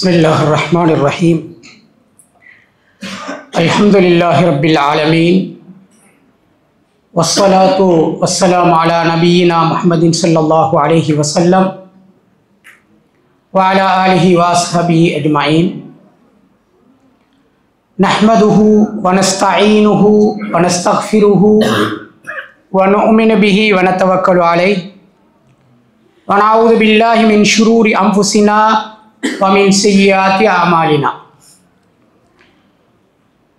Bismillahirrahmanirrahim. Alhamdulillahi Rabbil Alameen. Wassalatu wassalamu ala nabiyyina Muhammadin sallallahu alayhi wa sallam wa ala alihi wa ashabihi ajma'in. Nahmaduhu wa nasta'inuhu wa nastaghfiruhu wa nu'minu bihi wa natawakkalu alayhi wa na'udhu billahi min shururi anfusina wa min sayyiati a'malina.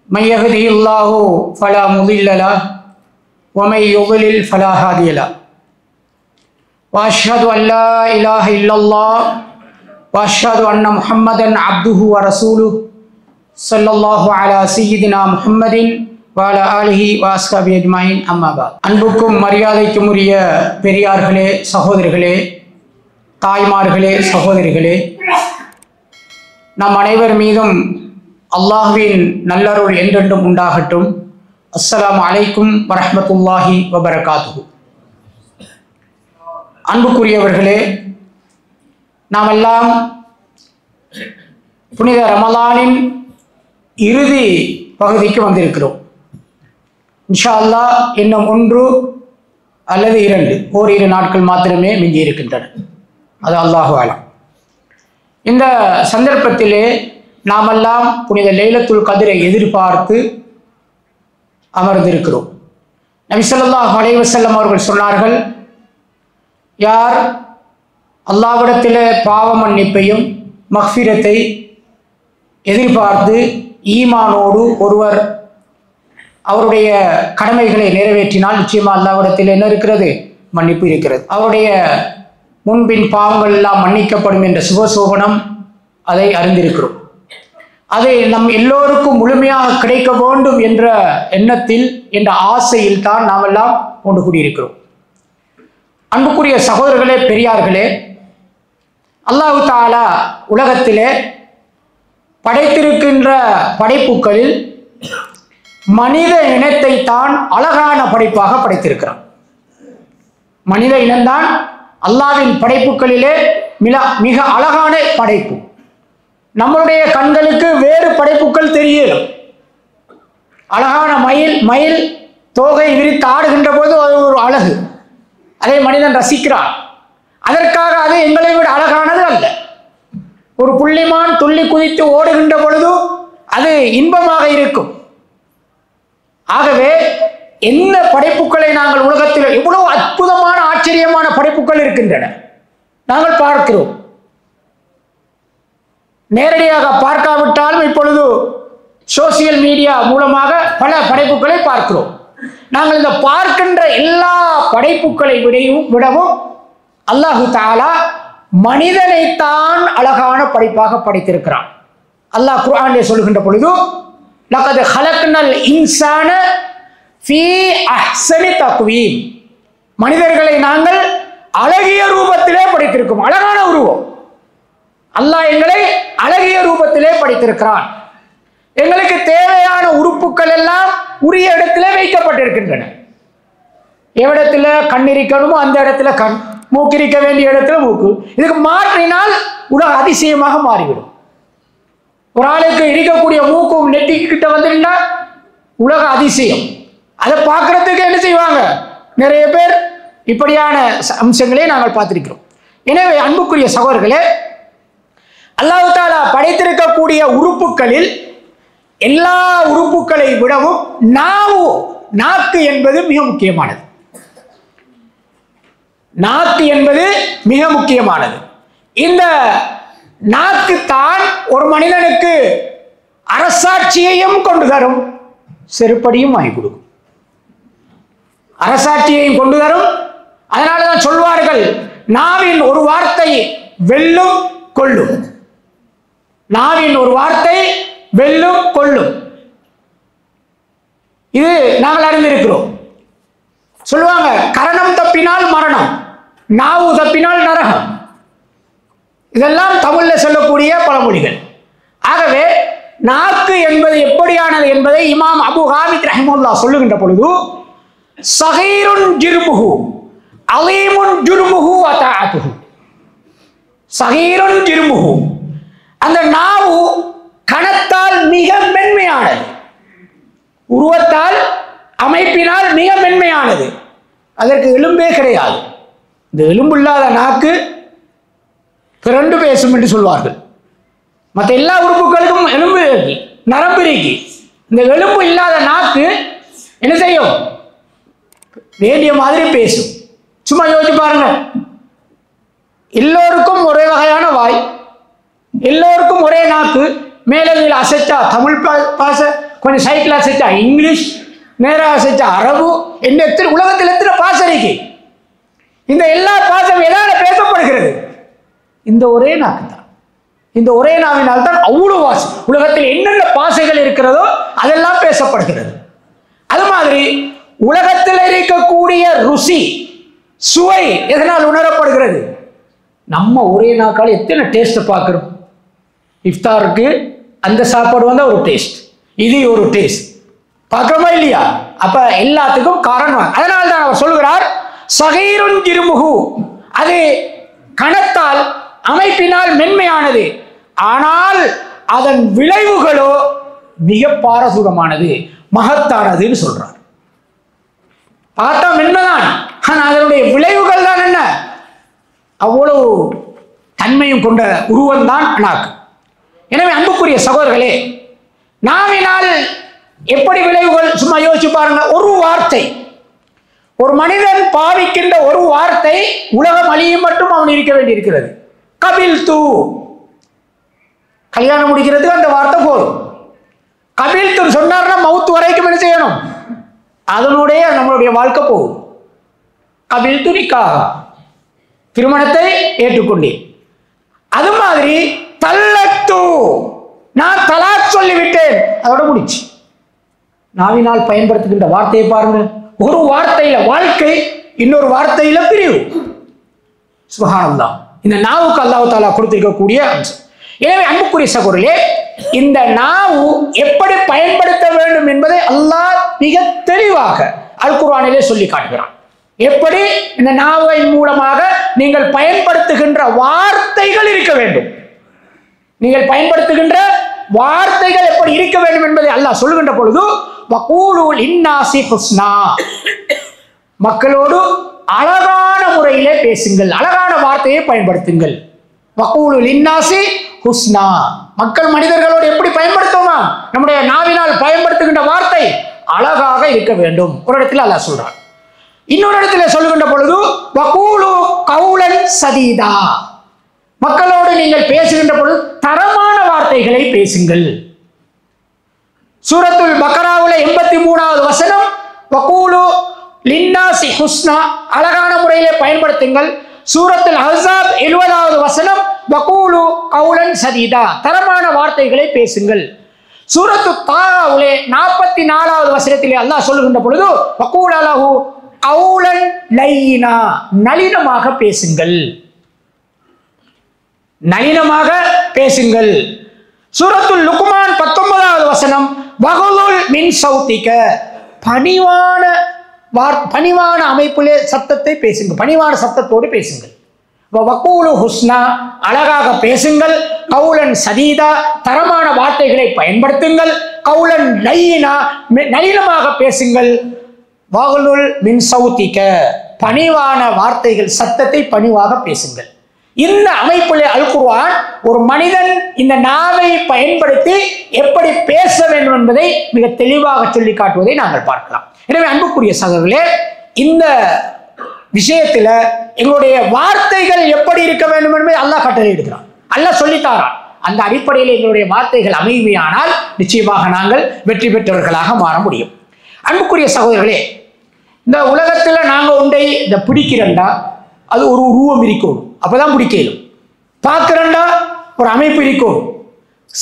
Man yahdihillahu fala mudilla lahu wa man yudlil fala hadiya lahu. Wa ashhadu an la ilaha illallah wa ashhadu anna Muhammadan abduhu wa rasuluhu sallallahu ala sayyidina Muhammadin wa ala alihi wa ashabihi ajma'in. Amma ba'd. அன்புக்கும் மரியாதைக்கும் உரிய பெரியார்களே, சகோதரர்களே, தாய்மார்களே, சகோதரிகளே, நம் அனைவர் மீதும் அல்லாஹ்வின் நல்லருள் என்றென்றும் உண்டாகட்டும். அஸ்ஸலாமு அலைக்கும் வரஹ்மத்துல்லாஹி வபரகாத்துஹு. அன்புக்குரியவர்களே, நாமெல்லாம் புனித ரமலானின் இறுதி பகுதிக்கு வந்திருக்கிறோம். இன்ஷா அல்லாஹ் இன்னும் 1 அல்லது 2 ஓரிரு நாட்கள் மாத்திரமே மிஞ்சி இருக்கின்றன. அது அல்லாஹு அலம். இந்த சந்தர்ப்பத்திலே நாமெல்லாம் புனித லைலத்துல் கத்ரை எதிர்பார்த்து அமர்ந்திருக்கிறோம். நபி ஸல்லல்லாஹு அலைஹி வஸல்லம் அவர்கள் சொன்னார்கள், யார் அல்லாஹ்விடத்திலே பாவ மன்னிப்பையும் மக்ஃபிரத்தை எதிர்பார்த்து ஈமானோடு ஒருவர் அவருடைய கடமைகளை நிறைவேற்றினால் நிச்சயமாக அல்லாஹ்விடத்தில் என்ன இருக்கிறது? மன்னிப்பு இருக்கிறது. அவருடைய முன்பின் பாவங்கள் எல்லாம் மன்னிக்கப்படும் என்ற சுபசோபனம் அதை அறிந்திருக்கிறோம். அதை நம் எல்லோருக்கும் முழுமையாக கிடைக்க வேண்டும் என்ற எண்ணத்தில், என்ற ஆசையில் தான் நாம் எல்லாம் கொண்டு கூடியிருக்கிறோம். அன்புக்குரிய சகோதரர்களே, பெரியார்களே, அல்லாஹ் தஆலா உலகத்திலே படைத்திருக்கின்ற படைப்புகளில் மனித இனத்தை தான் அழகான படைப்பாக படைத்திருக்கிறான். மனித இனம்தான் அல்லாஹ்வின் படைப்புகளிலே மிக அழகான படைப்பு. நம்மளுடைய கண்களுக்கு வேறு படைப்புகள் தெரியலும். அழகான மயில் தோகை விரித்து ஆடுகின்ற போது அது ஒரு அழகு, அதை மனிதன் ரசிக்கிறான். அதற்காக அது எங்களை விட அழகானது அல்ல. ஒரு புள்ளிமான் துள்ளி குதித்து ஓடுகின்ற பொழுது அது இன்பமாக இருக்கும். ஆகவே என்ன படைப்புகளை நாங்கள் உலகத்தில் எவ்வளவு அற்புதமான ஆச்சரியமான படைப்புகள் இருக்கின்றன நாங்கள் பார்க்கிறோம். நேரடியாக பார்க்காவிட்டாலும் இப்பொழுது சோசியல் மீடியா மூலமாக பல படைப்புகளை பார்க்கிறோம். நாங்கள் இந்த பார்க்கின்ற எல்லா படைப்புகளை விடவும் அல்லாஹு தஆலா மனிதனைத்தான் அழகான படைப்பாக படைத்திருக்கிறான். அல்லாஹ் குர்ஆனிலே சொல்லுகின்ற பொழுது, லகத் ஹலக்னல் இன்சான ஃபீ அஹ்ஸனி தக்வீம், மனிதர்களை நாங்கள் அழகிய ரூபத்திலே படைத்திருக்கிறோம். அழகான உருவம். அல்லாஹ் எங்களை அழகிய ரூபத்திலே படைத்திருக்கிறான். எங்களுக்கு தேவையான உறுப்புகள் எல்லாம் உரிய இடத்திலே வைக்கப்பட்டிருக்கின்றன. எவ்விடத்துல கண் இருக்கணுமோ அந்த இடத்துல கண், மூக்கு இருக்க வேண்டிய இடத்துல மூக்கு. இதுக்கு மாற்றினால் உலக அதிசயமாக மாறிவிடும். ஒரு ஆளுக்கு இருக்கக்கூடிய மூக்கும் நெட்டிக்கிட்ட வந்துட்டா உலக அதிசயம். அதை பார்க்கறதுக்கு என்ன செய்வாங்க? நிறைய பேர் இப்படியான அம்சங்களே நாங்கள் பார்த்திருக்கிறோம். எனவே அன்புக்குரிய சகோதரர்களே, அல்லாஹ் தஆலா படைத்திருக்கக்கூடிய உறுப்புகளில் எல்லா உறுப்புகளை விடவும் நாக்கு என்பது மிக முக்கியமானது. நாக்கு என்பது மிக முக்கியமானது. இந்த நாக்கு தான் ஒரு மனிதனுக்கு அரசாட்சியையும் கொண்டு தரும், செருப்படியும் வாங்கி கொடுக்கும். அரசாட்சியையும் கொண்டு தரும். அதனாலதான் சொல்வார்கள், நாவின் ஒரு வார்த்தை வெல்லும் கொள்ளும். நாவின் ஒரு வார்த்தை வெல்லும் கொள்ளும். இது நாங்கள் அறிந்திருக்கிறோம். சொல்லுவாங்க, கரணம் தப்பினால் மரணம், நாவு தப்பினால் நரகம். இதெல்லாம் தமிழ்ல சொல்லக்கூடிய பழமொழிகள். ஆகவே நாக்கு என்பது எப்படியானது என்பதை இமாம் அபு ஹாமித் ரஹிமஹுல்லாஹ் சொல்லுகின்ற பொழுது, சகீருன் ஜிர்முஹு அலீமுன் ஜுர்முஹு வ தாஅத்துஹு. சகீருன் ஜிர்முஹு, அந்த நாவு கணத்தால் மிக மென்மையானது, உருவத்தால் அமைப்பினால் மிக மென்மையானது. அதற்கு எலும்பே கிடையாது. இந்த எலும்பு இல்லாத நாக்கு பிறண்டு பேசும் என்று சொல்வார்கள். மற்ற எல்லா உறுப்புகளுக்கும் எலும்பு இருக்கு, நரம்பு இருக்கு. இந்த எலும்பு இல்லாத நாக்கு என்ன செய்யும்? வேண்டிய மாதிரி பேசும். சும்மா யோசிச்சு பாருங்க. எல்லோருக்கும் ஒரே வகையான வாய், எல்லோருக்கும் ஒரே நாக்கு. மேலே அசைச்சா தமிழ் பாச, கொஞ்சம் சைக்கிள் அசைச்சா இங்கிலீஷ், நேராக அசைச்சா அரபு. எத்தனை உலகத்தில் எத்தனை பாசம் இருக்கு? இந்த எல்லா பாசம் எதால பேசப்படுகிறது? இந்த ஒரே நாக்கு தான். இந்த ஒரே நாவினால் தான் அவ்வளவு வாசம். உலகத்தில் என்னென்ன பாசைகள் இருக்கிறதோ அதெல்லாம் பேசப்படுகிறது. அது மாதிரி உலகத்தில் இருக்கக்கூடிய ருசி, சுவை எதனால் உணரப்படுகிறது? நம்ம ஒரே நாக்கால் எத்தனை டேஸ்ட் பார்க்கிறோம். இஃப்தாருக்கு அந்த சாப்பாடு வந்தா ஒரு டேஸ்ட், இது ஒரு டேஸ்ட் பார்க்கிறோமா இல்லையா? அப்ப எல்லாத்துக்கும் காரணம். அதனால தான் அவர் சொல்கிறார், சகீருன் திருமுகு, அது கணத்தால் அமைப்பினால் மென்மையானது, ஆனால் அதன் விளைவுகளோ மிக பாரசூரமானது, மகத்தானதுன்னு சொல்றார். பார்த்தா மென்மைதான், ஆனால் அதனுடைய விளைவுகள் தான் என்ன? அவ்வளவு தன்மையும் கொண்ட உருவம் தான் நாக்கு. எனவே அன்புக்குரிய சகோதரர்களே, நாவினால் எப்படி விளைவுகள் சும்மா யோசிச்சு பாருங்க. ஒரு வார்த்தை, ஒரு மனிதன் பாவிக்கின்ற ஒரு வார்த்தை உலகம் அழியும் மட்டும் அவன் இருக்க வேண்டி இருக்கிறது. கபில் தூ, கல்யாணம் முடிக்கிறதுக்கு அந்த வார்த்தை போதும். கபில் தூ சொன்னார்னா மவுத்து வரைக்கும் என்ன செய்யணும்? அதனுடைய நம்மளுடைய வாழ்க்கை போகும். கபில் தூ நிக்காக, திருமணத்தை ஏற்றுக்கொண்டேன். அது மாதிரி தல்லத்து, நான் தலாக் சொல்லிவிட்டேன், அதோட முடிச்சு. நாவினால் பயன்படுத்துகின்ற வார்த்தையை பாருங்க. ஒரு வார்த்தையில வாழ்க்கை, இன்னொரு வார்த்தையில பிரிவு. சுப்ஹானல்லாஹ். இந்த நாவுக்கு அல்லாஹ் தஆலா கொடுத்திருக்கக்கூடிய அம்சம். எனவே அன்புக்குரிய சகோதரர்களே, இந்த நாவு எப்படி பயன்படுத்த வேண்டும் என்பதை அல்லாஹ் மிக தெளிவாக அல் குர்ஆனிலே சொல்லி காட்டுகிறான். எப்படி இந்த நாவின் மூலமாக நீங்கள் பயன்படுத்துகின்ற வார்த்தைகள் இருக்க வேண்டும், நீங்கள் பயன்படுத்துகின்ற வார்த்தைகள் எப்படி இருக்க வேண்டும் என்பதை அல்லாஹ் சொல்லுகின்ற பொழுது, வகூலு லின்னாசி ஹுஸ்னா, மக்களோடு அழகான முறையிலே பேசுங்கள், அழகான வார்த்தையை பயன்படுத்துங்கள். வகூலு லின்னாசி ஹுஸ்னா, மக்கள் மனிதர்களோடு எப்படி பயன்படுத்துவோமா? நம்முடைய நாவினால் பயன்படுத்துகின்ற வார்த்தை அழகாக இருக்க வேண்டும். ஒரு இடத்துல அல்லாஹ் சொல்றான். இன்னொரு இடத்துல சொல்லுகின்ற பொழுது, வகூலு கௌலன் சதீதா, மக்களோடு நீங்கள் பேசுகின்ற பொழுது தரமான வார்த்தைகளை பேசுங்கள். சூரத்துல் பக்ராவுல 83வது வசனம், வகூலு லின்னாசி ஹுஸ்னா, அழகான முறையிலே பயன்படுத்துங்கள். சூரத்துல் அஹ்ஸாப் 70வது வசனம், வகூலு கௌலன் சதீதா, தரமான வார்த்தைகளை பேசுங்கள். சூரத்து தாஹாவுலே 44வது வசனத்திலே அல்லாஹ் சொல்லுகின்ற பொழுது, வகூல லஹு கௌலன் லையினா, நளினமாக பேசுங்கள், நளினமாக பேசுங்கள். சூரத்துல் லுக்மான் 19வது வசனம், வகுலுல் மின் சௌத்திக, பணிவான அமைப்பிலே சத்தத்தை பேசுங்கள், பணிவான சத்தத்தோடு பேசுங்கள். வகூலு ஹுஸ்னா, அழகாக பேசுங்கள். கௌலன் சதீதா, தரமான வார்த்தைகளை பயன்படுத்துங்கள். கௌலன் லையினா, நளினமாக பேசுங்கள். வகுலுல் மின் சௌத்திக, பணிவான வார்த்தைகள், சத்தத்தை பணிவாக பேசுங்கள். இந்த அமைப்பிலே அல் குர்ஆன் ஒரு மனிதன் இந்த நாவை பயன்படுத்தி எப்படி பேச வேண்டும் என்பதை மிக தெளிவாக சொல்லி காட்டுவதை நாங்கள் பார்க்கலாம். எனவே அன்புக்குரிய சகோதரர்களே, இந்த விஷயத்துல எங்களுடைய வார்த்தைகள் எப்படி இருக்க வேண்டும் என்பதை அல்லாஹ் கட்டளை எடுக்கிறான், அல்லாஹ் சொல்லித்தாரான். அந்த அடிப்படையில் எங்களுடைய வார்த்தைகள் அமைதியானால் நிச்சயமாக நாங்கள் வெற்றி பெற்றவர்களாக மாற முடியும். அன்புக்குரிய சகோதரர்களே, இந்த உலகத்துல நாங்க ஒன்றை இந்த பிடிக்கிறண்டா அது ஒரு உருவம் இருக்கணும், அப்பதான் பிடிக்கணும். பார்க்கிறண்டா ஒரு அமைப்பு இருக்கணும்,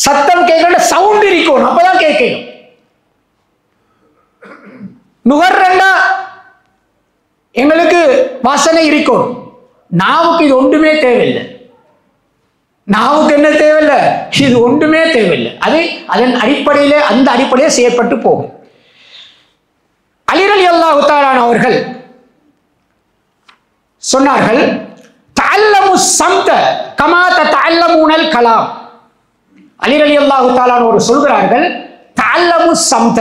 சத்தம் கேட்கணும், சவுண்ட் இருக்கணும், அப்பதான் கேட்கணும். நுகர்றண்டா எங்களுக்கு வாசனை இருக்கணும். நாவுக்கு இது ஒன்றுமே தேவையில்லை. நாவுக்கு என்ன தேவையில்லை? இது ஒன்றுமே தேவையில்லை. அது அதன் அடிப்படையிலே, அந்த அடிப்படையிலே செய்யப்பட்டு போகும். அலி ரலியல்லாஹு தஆலா அவர்கள் சொன்னார்கள், தஅல்லமு ஸம்த கமா தஅல்லமூனல் கலாம், அலி ரலியல்லாஹு தஆலா ஒரு சொல்கிறார்கள், தஅல்லமு ஸம்த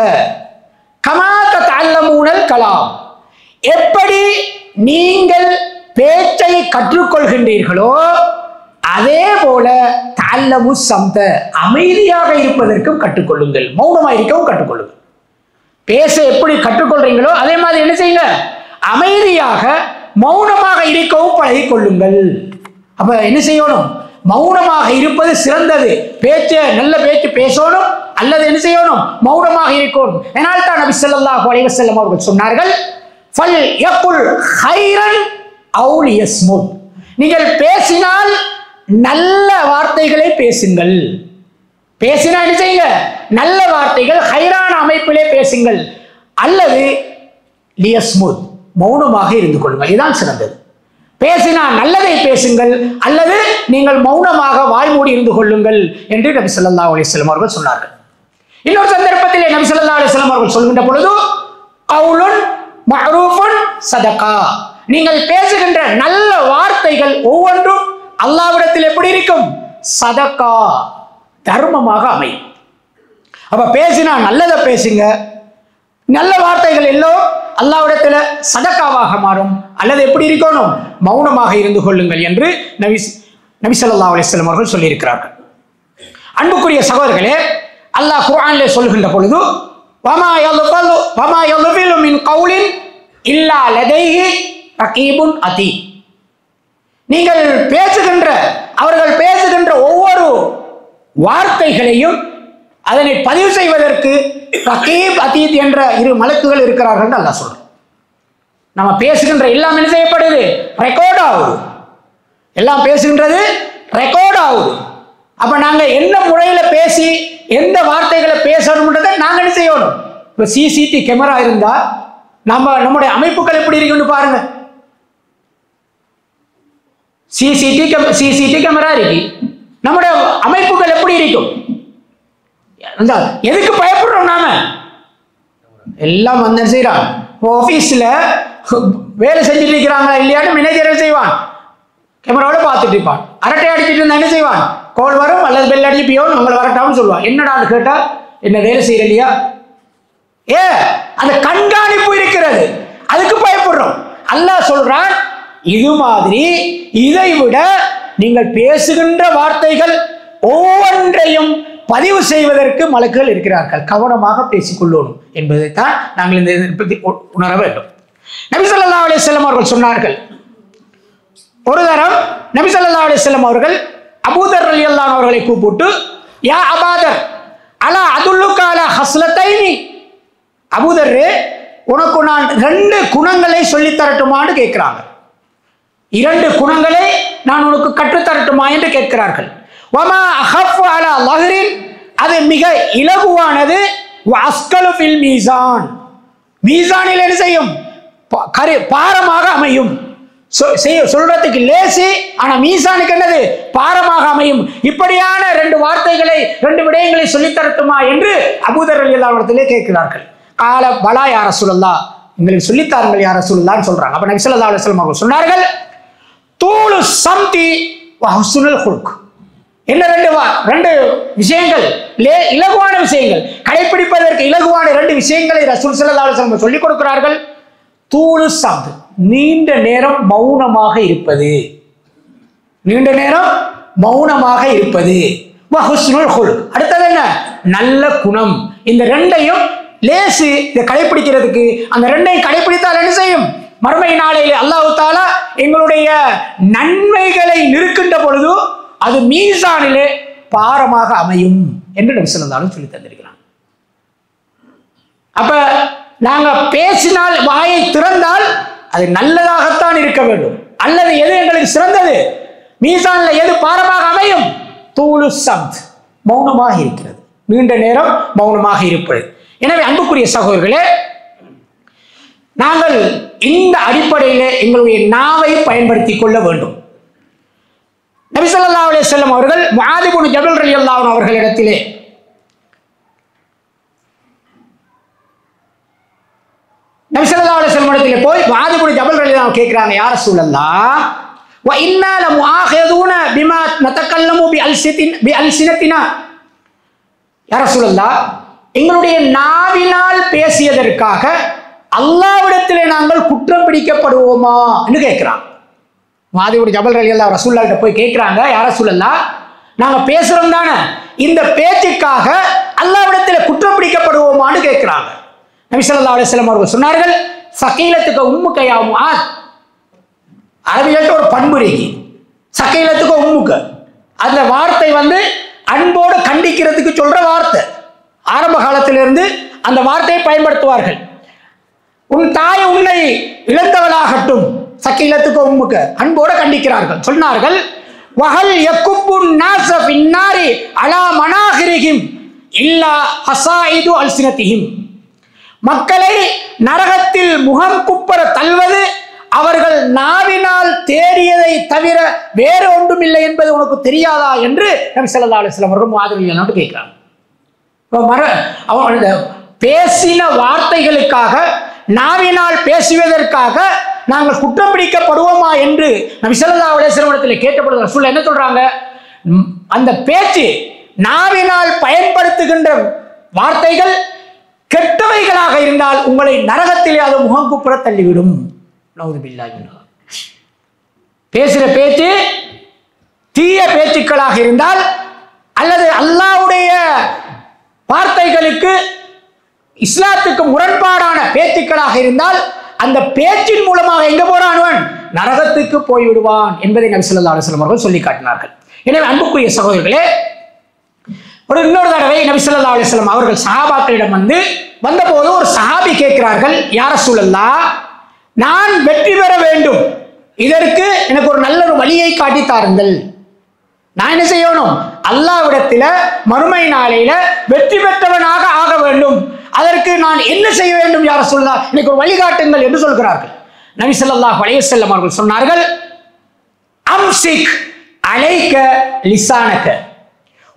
கமா தஅல்லமூனல் கலாம். எப்படி நீங்கள் பேச்சை கற்றுக்கொள்கின்றீர்களோ அதே போல தஅல்லமு ஸம்த அமைதியாக இருப்பதற்கும் கற்றுக்கொள்ளுங்கள், மௌனமாக இருக்கவும் கற்றுக்கொள்ளுங்கள். பேச எப்படி கற்றுக்கொள்றீங்களோ அதே மாதிரி என்ன செய்யுங்க, அமைதியாக மௌனமாக இருக்கவும் பழகிக் கொள்ளுங்கள். அப்ப என்ன செய்யணும், மௌனமாக இருப்பது சிறந்தது. நல்ல பேச்சு பேசணும் அல்லது என்ன செய்யணும், மௌனமாக இருக்கணும். அதனால் தான் நபி ஸல்லல்லாஹு அலைஹி வஸல்லம் அவர்கள் சொன்னார்கள், ஃபல் யகுல் ஹைரன் அவு லியஸ்முத். நீங்கள் பேசினால் நல்ல வார்த்தைகளை பேசுங்கள். பேசினா என்ன செய்யுங்க, நல்ல வார்த்தைகள் ஹைரான அமைப்பிலே பேசுங்கள், அல்லது லியஸ்முத் மௌனமாக இருந்து கொள்ளுங்கள். இதுதான் சிறந்தது. பேசினா நல்லதை பேசுங்கள் அல்லது நீங்கள் மௌனமாக வாய்மூடி இருந்து கொள்ளுங்கள் என்று நபி ஸல்லல்லாஹு அலைஹி வஸல்லம் அவர்கள் சொன்னார்கள். இன்னொரு சந்தர்ப்பத்திலே நபி ஸல்லல்லாஹு அலைஹி வஸல்லம் அவர்கள் சொல்கின்ற பொழுது, கவுலுன் மஅரூஃபுன் சதகா. நீங்கள் பேசுகின்ற நல்ல வார்த்தைகள் ஒவ்வொன்றும் அல்லாஹ்விடத்தில் எப்படி இருக்கும், சதகா, தர்மமாக அமையும். அப்ப பேசினா நல்லதை பேசுங்க, நல்ல வார்த்தைகள் எல்லாம் அல்லாஹ்விடத்தில் சதகாவாக மாறும், அல்லது எப்படி இருக்கணும், மௌனமாக இருந்து கொள்ளுங்கள் என்று நபி ஸல்லல்லாஹு அலைஹி வஸல்லம் அவர்கள் சொல்லியிருக்கிறார்கள். அன்புக்குரிய சகோதரர்களே, அல்லாஹ் குர்ஆனிலே சொல்கின்ற பொழுது, வமா யல்ஃபிலு மின் கௌலின் இல்லா லதைஹி ரகீபுன் அதீத். நீங்கள் அவர்கள் பேசுகின்ற ஒவ்வொரு வார்த்தைகளையும் அதனை பதிவு செய்வதற்கு ரகீப் அதீத் என்ற 2 மலக்குகள் இருக்கிறார்கள் அல்லாஹ் சொல்றான். நம்ம பேசுகின்ற எல்லாம் என்ன செய்யப்படுது, ரெக்கார்ட் ஆகுது. எல்லாம் பேசுகின்றது ரெக்கார்ட் ஆகுது. அப்ப நாங்க என்ன முறையில பேசி எந்த வார்த்தைகளை பேசணும்ன்றதை நாங்க என்ன செய்யணும். இப்ப சிசிடிவி கேமரா இருந்தா நம்முடைய அமைப்புகள் எப்படி இருக்குன்னு பாருங்க. சிசிடிவி கேமரா இருக்கு, நம்முடைய அமைப்புகள் எப்படி இருக்கும். எதுக்கு பயப்படுறோம், நாம எல்லாம் வந்து செய்யறான். ஆபீஸ்ல வேலை செஞ்சுட்டு இருக்கிறாங்க இல்லையாட்டு மேனேஜர் செய்வான், கேமராவோட பார்த்துட்டு இருப்பான். அரட்டை அடிச்சுட்டு இருந்தா என்ன செய்வான், கோல் வரும் அல்லது பெல் அடிச்சு பியோன் உங்களை வரட்டான்னு சொல்லுவான். என்னடா கேட்டா என்ன வேலை செய்யற இல்லையா, அந்த கண்காணிப்பு இருக்கிறது, அதுக்கு பயப்படுறோம். அல்லாஹ் சொல்றான், இது மாதிரி இதை விட நீங்கள் பேசுகின்ற வார்த்தைகள் ஒவ்வொன்றையும் பதிவு செய்வதற்கு மலக்குகள் இருக்கிறார்கள். கவனமாக பேசிக்கொள்ளணும் என்பதைத்தான் நாங்கள் இந்த உணர வேண்டும். நபி ஸல்லல்லாஹு அலைஹி வஸல்லம் அவர்கள் சொன்னார்கள், ஒரு தரம் நபி ஸல்லல்லாஹு அலைஹி வஸல்லம் அவர்கள் அபூதர் ரலியல்லாஹு அன்ஹு அவர்களை கூப்பிட்டு, யா அபாதர் அலா அதுல்லுக அலா ஹஸ்லத்தைனி, அபூதர் உனக்கு நான் 2 குணங்களை சொல்லி தரட்டுமான்னு கேட்கிறாங்க. 2 குணங்களை நான் உனக்கு கற்றுத்தரட்டுமா என்று கேட்கிறார்கள். வமா அஹஃபு அலா லஹ்ரின், அது மிக இலகுவானது, வஅஸ்கலு ஃபில் மீசான், மீசானில் என்ன செய்யும், பாரமாக அமையும். சொல்றதுக்கு லேசி, ஆனா மீசானுக்கு என்னது, பாரமாக அமையும். இப்படியான 2 வார்த்தைகளை 2 விடயங்களை சொல்லித்தரட்டுமா என்று அபூதர் ரலியல்லாஹு அன்ஹு கேட்கிறார்கள். கால பலா யா ரசூலல்லாஹ், எங்களுக்கு சொல்லித்தாருங்கள் யா ரசூலுல்லாஹ்னு சொல்றாங்க. அப்ப நபி ஸல்லல்லாஹு அலைஹி வஸல்லம் அவர்கள் சொன்னார்கள், தூலு சம்தி வ ஹுஸ்னுல் குல்க். என்ன 2 விஷயங்கள், இலகுவான விஷயங்கள், கடைபிடிப்பதற்கு இலகுவான 2 விஷயங்களை ரசூல் ஸல்லல்லாஹு அலைஹி வஸல்லம் சொல்லிக் கொடுக்கிறார்கள். தூலு சம்த், நீண்ட நேரம் மௌனமாக இருப்பது, நீண்ட நேரம் மௌனமாக இருப்பது. வ ஹுஸ்னுல் குல்க், அடுத்தது என்ன, நல்ல குணம். இந்த 2ஐயும் லேசு, இதை கடைபிடிக்கிறதுக்கு. அந்த 2ஐயும் கடைபிடித்தால் என்ன செய்யும், மறுமை நாளையிலே அல்லாஹ் தஆலா எங்களுடைய நன்மைகளை நிறுக்கின்ற பொழுது அது மீசானிலே பாரமாக அமையும் என்று நபி ஸல்லல்லாஹு அலைஹி வஸல்லம் சொல்லி தந்திருக்கிறான். அப்ப நாங்க பேசினால், வாயை திறந்தால் அது நல்லதாகத்தான் இருக்க வேண்டும். அல்லது எது எங்களுக்கு சிறந்தது, மீசான்ல எது பாரமாக அமையும், தூலு சம்த், மௌனமாக இருக்கிறது, நீண்ட நேரம் மௌனமாக இருப்பது. எனவே அன்புக்குரிய சகோதரர்களே, நாங்கள் இந்த அடிப்படையிலே எங்களுடைய நாவை பயன்படுத்திக் கொள்ள வேண்டும். நபி ஸல்லல்லாஹு அலைஹி வஸல்லம் அவர்கள் முஆத் இப்னு ஜபல் ரலியல்லாஹு அன்ஹு அவர்களிடத்திலே நபி ஸல்லல்லாஹு அலைஹி வஸல்லம் இடத்திலே போய் முஆத் இப்னு ஜபல் ரலியல்லாஹு அன்ஹு கேக்குறாங்க, யா ரசூலல்லாஹ் வ இன்னா லமுஆஹிதுன பிமா நதகல்லமு பி அல்சினத்தினா, யா ரசூலல்லாஹ், எங்களுடைய நாவினால் பேசியதற்காக அல்லாஹ்விடத்திலே நாங்கள் குற்றம் பிடிக்கப்படுவோமா என்று கேட்கிறான். முஆது ஜபல் ரலியல்லாஹு ரசூலுல்லாஹ் கிட்ட போய் கேட்கிறாங்க, யா ரசூலல்லாஹ், நாங்க பேசுறோம் தானே, இந்த பேச்சுக்காக அல்லாஹ்விடத்திலே குற்றம் பிடிக்கப்படுவோமான்னு கேட்கிறாங்க. நபி ஸல்லல்லாஹு அலைஹி வஸல்லம் அவர்கள் சொன்னார்கள், சகீலத்துக்கு உம்முக்க யா முஆத். அரபியில ஒரு பண்பு இருக்கு, சகீலத்துக்கு உம்முக்க. அந்த வார்த்தை அன்போடு கண்டிக்கிறதுக்கு சொல்ற வார்த்தை. ஆரம்ப காலத்திலிருந்து அந்த வார்த்தையை பயன்படுத்துவார்கள். உன் தாய் உன்னை இழந்தவளாகட்டும், சகீலத்துக்கு உம்முக்க, அன்போடு கண்டிக்கிறார்கள். சொன்னார்கள், வஹல் யகுப்புன் நாஸ ஃபின்னாரி அலா மனாஹிரிஹிம் இல்லா ஹஸாயிது அல்சினதிஹிம். மக்களை நரகத்தில் முகம் குப்பர தள்ளுவது அவர்கள் நாவினால் தேடியதை தவிர வேறு ஒன்றும் இல்லை என்பது உனக்கு தெரியாதா என்று நபி ஸல்லல்லாஹு அலைஹி வஸல்லம் அவர்கள் முஆது ரலியல்லாஹு கேட்கிறாங்க. பேசின வார்த்தைகளுக்காக, நாவினால் பேசுவதற்காக நாங்கள் குற்றம் பிடிக்கப்படுவோமா என்று நபி ஸல்லல்லாஹு அலைஹி வஸல்லம் இடத்தில் கேட்டபொழுது ரசூல் என்ன சொல்றாங்க, அந்த பேச்சு நாவினால் பயன்படுத்துகின்ற வார்த்தைகள் கெட்டவைகளாக இருந்தால் உங்களை நரகத்திலே அது முகங்குப்புற தள்ளிவிடும். பேசுகிற பேச்சு தீய பேச்சுக்களாக இருந்தால் அல்லது அல்லாஹ்வுடைய வார்த்தைகளுக்கு இஸ்லாத்துக்கு முரண்பாடான பேச்சுக்களாக இருந்தால் அந்த பேச்சின் மூலமாக எங்க போறான், நரகத்துக்கு போய்விடுவான் என்பதை நபி ஸல்லல்லாஹு அலைஹி வஸல்லம் அவர்கள் சொல்லி காட்டினார்கள். எனவே அன்புக்குரிய சகோதரர்களே, இன்னொரு தடவை நபி ஸல்லல்லாஹு அலைஹி வஸல்லம் அவர்கள் சஹாபாக்களிடம் வந்தபோது ஒரு சஹாபி கேட்கிறார்கள், யா ரசூலல்லாஹ், நான் வெற்றி பெற வேண்டும், இதற்கு எனக்கு ஒரு நல்ல வழியை காட்டி தாருங்கள். நான் என்ன செய்யணும், அல்லாஹ்விடத்தில மறுமை நாளையில வெற்றி பெற்றவனாக ஆக வேண்டும், அதற்கு நான் என்ன செய்ய வேண்டும் யா ரசூலல்லாஹ், எனக்கு ஒரு வழிகாட்டுங்கள் என்று சொல்கிறார்கள். நபி ஸல்லல்லாஹு அலைஹி வஸல்லம் அவர்கள் சொன்னார்கள், அம்சிக் அலைக லிசானக,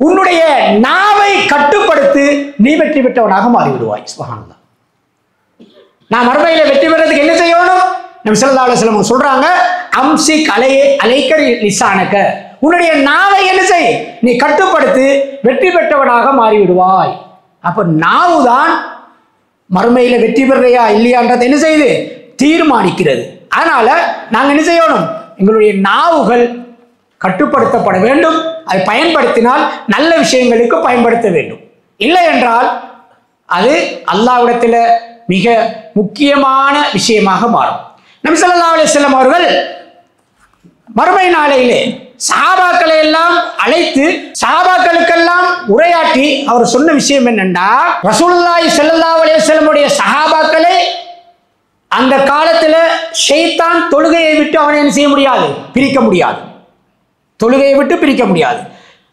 உன்னுடைய நாவை கட்டுப்படுத்து, நீ வெற்றி பெற்றவனாக மாறிவிடுவாய். சுப்ஹானல்லாஹ். நான் மறுமையில வெற்றி பெறதுக்கு என்ன செய்யணும், நபி ஸல்லல்லாஹு அலைஹி வஸல்லம் சொல்றாங்க, அம்சிக் அலைக லிசானக, உன்னுடைய நாவை என்ன செய், நீ கட்டுப்படுத்து, வெற்றி பெற்றவனாக மாறிவிடுவாய். அப்ப நாவுதான் மறுமையில வெற்றி பெறையா இல்லையான்றது என்ன செய்யுது, தீர்மானிக்கிறது. அதனால நாங்க என்ன செய்யணும், எங்களுடைய நாவுகள் கட்டுப்படுத்தப்பட வேண்டும். அதை பயன்படுத்தினால் நல்ல விஷயங்களுக்கு பயன்படுத்த வேண்டும். இல்லை என்றால் அது அல்லாஹ்விடத்தில் மிக முக்கியமான விஷயமாக மாறும். நபி ஸல்லல்லாஹு அலைஹி வஸல்லம் அவர்கள் மறுமை நாளையிலே சஹாபாக்களை எல்லாம் அழைத்து சஹாபாக்களுக்கெல்லாம் உரையாற்றி அவர் சொன்ன விஷயம் என்னன்னா, ரசூலுல்லாஹி ஸல்லல்லாஹு அலைஹி வஸல்லம் உடைய சஹாபாக்களை அந்த காலத்துல ஷைத்தான் தொழுகையை விட்டு அவனை என்ன செய்ய முடியாது, பிரிக்க முடியாது. தொழுகையை விட்டு பிரிக்க முடியாது.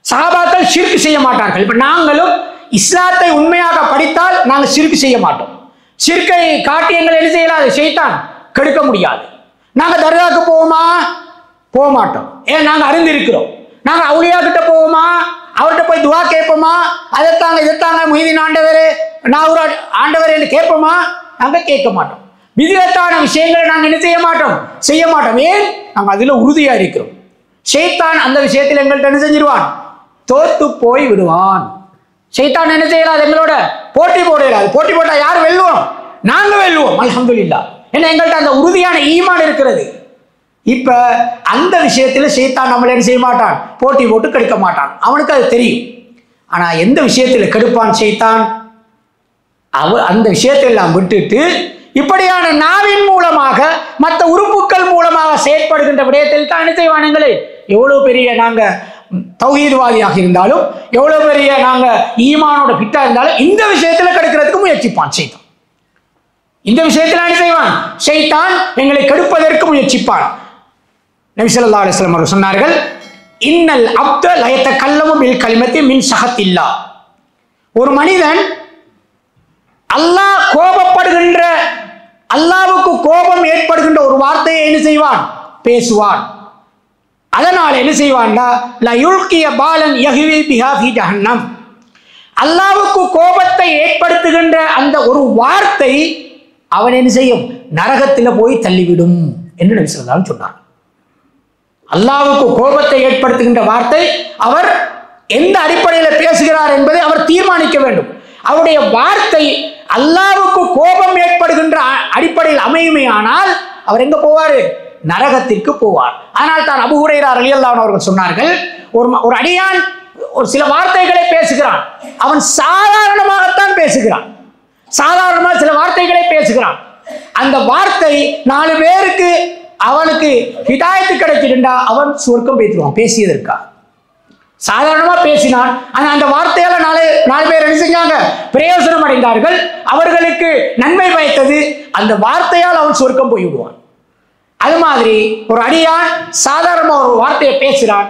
சஹாபாக்கள் ஷிர்க் செய்ய மாட்டார்கள். இப்ப நாங்களும் இஸ்லாத்தை உண்மையாக படித்தால் நாங்கள் ஷிர்க் செய்ய மாட்டோம். ஷிர்க்கை காட்டி எங்களை என்ன செய்யலாது, ஷைத்தான் கெடுக்க முடியாது. நாங்க தர்காவுக்கு போவோமா, போக மாட்டோம். ஏன், நாங்க அறிந்திருக்கிறோம். நாங்க அவுலியா கிட்ட போவோமா, அவர்கிட்ட போய் துவா கேட்போமா, அதைத்தாங்க இதைத்தாங்க முஹிதீன் ஆண்டவர் நாகூர் ஆண்டவர் என்று கேட்போமா, நாங்க கேட்க மாட்டோம். விதிவத்தான விஷயங்களை நாங்க என்ன செய்ய மாட்டோம், செய்ய மாட்டோம். ஏன், நாங்க அதுல உறுதியா இருக்கிறோம். ஷைத்தான் அந்த விஷயத்தில் எங்கள்கிட்ட என்ன செஞ்சிருவான், தோத்து போய் விடுவான். ஷைத்தான் என்ன செய்யலாது, எங்களோட போட்டி போடலாது. போட்டி போட்டா யார் வெல்லுவோம், நாங்க வெல்லுவோம். அல்ஹம்துலில்லாஹ். ஏன்னா எங்கள்கிட்ட அந்த உறுதியான ஈமான் இருக்கிறது. இப்ப அந்த விஷயத்துல ஷைத்தான் நம்மள என்ன செய்ய மாட்டான், போட்டி போட்டு கெடுக்க மாட்டான். அவனுக்கு அது தெரியும். ஆனா எந்த விஷயத்துல கெடுப்பான் ஷைத்தான், அந்த விஷயத்தை எல்லாம் விட்டுட்டு இப்படியான நாவின் மூலமாக மற்ற உறுப்புகள் மூலமாக செயற்படுகின்ற விடயத்தில் தான் என்ன செய்வானுங்களே, எவ்வளவு பெரிய நாங்க தௌஹீத்வாதியாக இருந்தாலும், எவ்வளவு பெரிய நாங்க ஈமானோட பிட்டா இருந்தாலும், இந்த விஷயத்துல கெடுக்கிறதுக்கு முயற்சிப்பான் ஷைத்தான். இந்த விஷயத்துல என்ன செய்வான் ஷைத்தான், எங்களை கெடுப்பதற்கு முயற்சிப்பான். நபி ஸல்லல்லாஹு அலைஹி வஸல்லம் அவர்கள் சொன்னார்கள், இன்னல் அப்த லயத்தகல்லமு பில் கலிமத்தி மின் ஸஹத்தில்லாஹ். ஒரு மனிதன் அல்லாஹ் கோபப்படுகின்ற, அல்லாஹ்வுக்கு கோபம் ஏற்படுகின்ற ஒரு வார்த்தையை என்ன செய்வான், பேசுவான். அதனால என்ன செய்வான்டா, லா யுல்கிய பாலன் யஹ்வி பிஹா ஃபீ ஜஹன்னம். அல்லாஹ்வுக்கு கோபத்தை ஏற்படுத்துகின்ற அந்த ஒரு வார்த்தை அவன் என்ன செய்யும், நரகத்தில் போய் தள்ளிவிடும் என்று நபி ஸல்லல்லாஹு சொன்னார். அல்லாஹ்வுக்கு கோபத்தை ஏற்படுத்துகின்ற வார்த்தை அவர் எந்த அடிப்படையில் பேசுகிறார் என்பதை அவர் தீர்மானிக்க வேண்டும். அவருடைய வார்த்தை அல்லாஹ்வுக்கு கோபம் ஏற்படுகின்ற அடிப்படையில் அமையுமே ஆனால் அவர் எங்க போவார்? நரகத்திற்கு போவார். ஆனால் தான் அபூ ஹுரைரா ரலியல்லாஹு அன்ஹு அவர்கள் சொன்னார்கள், ஒரு அடியான் ஒரு சில வார்த்தைகளை பேசுகிறான், அவன் சாதாரணமாகத்தான் பேசுகிறான், சாதாரணமாக சில வார்த்தைகளை பேசுகிறான், அந்த வார்த்தை 4 பேருக்கு அவனுக்கு ஹிதாயத்து கிடைச்சிருந்தா அவன் சொர்க்கம் பேசுவான். பேசியதற்கா சாதாரணமா பேசினான், அந்த வார்த்தையால 4 பேர் என்ன செஞ்சாங்க? பிரயோஜனம் அடைந்தார்கள், அவர்களுக்கு நன்மை பயத்தது, அந்த வார்த்தையால் அவன் சொர்க்கம் போய்விடுவான். அது மாதிரி ஒரு அடியான் சாதாரண ஒரு வார்த்தையை பேசுகிறான்,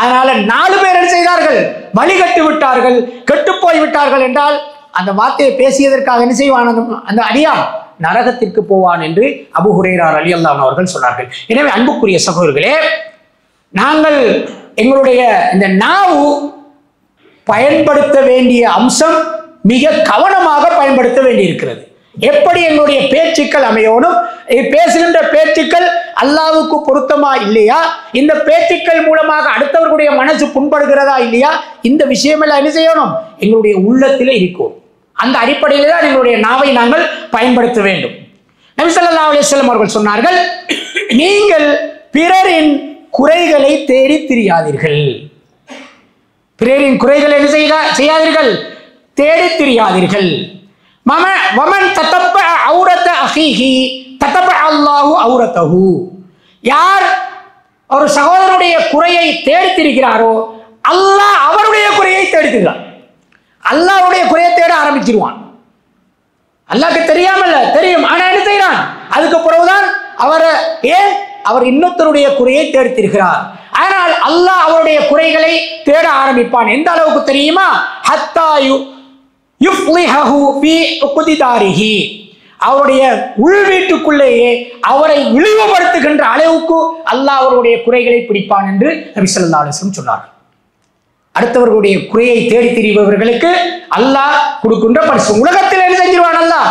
அதனால 4 பேர் என்ன செய்தார்கள்? வழிகட்டு விட்டார்கள், கெட்டு போய் விட்டார்கள் என்றால் அந்த வார்த்தையை பேசியதற்காக என்ன செய்வான்? அந்த அடியான் நரகத்திற்கு போவான் என்று அபூ ஹுரைரா ரலியல்லாஹு அன்ஹு அவர்கள் சொன்னார்கள். எனவே அன்புக்குரிய சகோதரர்களே, நாங்கள் எங்களுடைய இந்த நாவு பயன்படுத்த வேண்டிய அம்சம் மிக கவனமாக பயன்படுத்த வேண்டியிருக்கிறது. எப்படி எங்களுடைய பேச்சுக்கள் அமையணும், பேசுகின்ற பேச்சுக்கள் அல்லாஹ்வுக்கு பொருத்தமா இல்லையா, இந்த பேச்சுக்கள் மூலமாக அடுத்தவர்களுடைய மனசு புண்படுகிறதா இல்லையா, இந்த விஷயமெல்லாம் என்ன செய்யணும்? எங்களுடைய உள்ளத்தில் இருக்கும். அந்த அடிப்படையில் தான் எங்களுடைய நாவை நாங்கள் பயன்படுத்த வேண்டும். நபி ஸல்லல்லாஹு அலைஹி வஸல்லம் அவர்கள் சொன்னார்கள், நீங்கள் பிறரின் குறைகளை தேடி திரியாதீர்கள். பிறரின் குறைகளை என்ன செய்யாதீர்கள்? தேடி திரியாதீர்கள். வமன் தத்தப்ப ஔரத அஹீஹி தத்தப்ப அல்லாஹு ஔரதஹு. யார் ஒரு சகோதரனுடைய குறையை தேடி திரிகிறாரோ அல்லாஹ் அவருடைய குறையை தேடிக்கிறார். அல்லாஹ்வுடைய குறையை தேட ஆரம்பிச்சிருவான். அல்லாஹ்க்கு தெரியாமல்ல, தெரியும், ஆனா என்ன செய்யறான்? அதுக்கு பிறகுதான் அவர் இன்னொருத்தருடைய குறையை தேடித்திருக்கிறார். ஆனால் அல்லாஹ் அவருடைய குறைகளை தேட ஆரம்பிப்பான். எந்த அளவுக்கு தெரியுமா? ஹத்தா யுஃப்லிஹு ஃபீ உக்திதாரிஹி. அவருடைய உள் வீட்டுக்குள்ளேயே அவரை இழிவுபடுத்துகின்ற அளவுக்கு அல்லாஹ் அவருடைய குறைகளை பிடிப்பான் என்று நபி ஸல்லல்லாஹு அலைஹி வஸல்லம் சொன்னார். அடுத்தவர்களுடைய குறையை தேடி திரிபவர்களுக்கு அல்லாஹ் கொடுக்கின்ற பரிசு உலகத்தில் என்ன செஞ்சிருவான்? அல்லாஹ்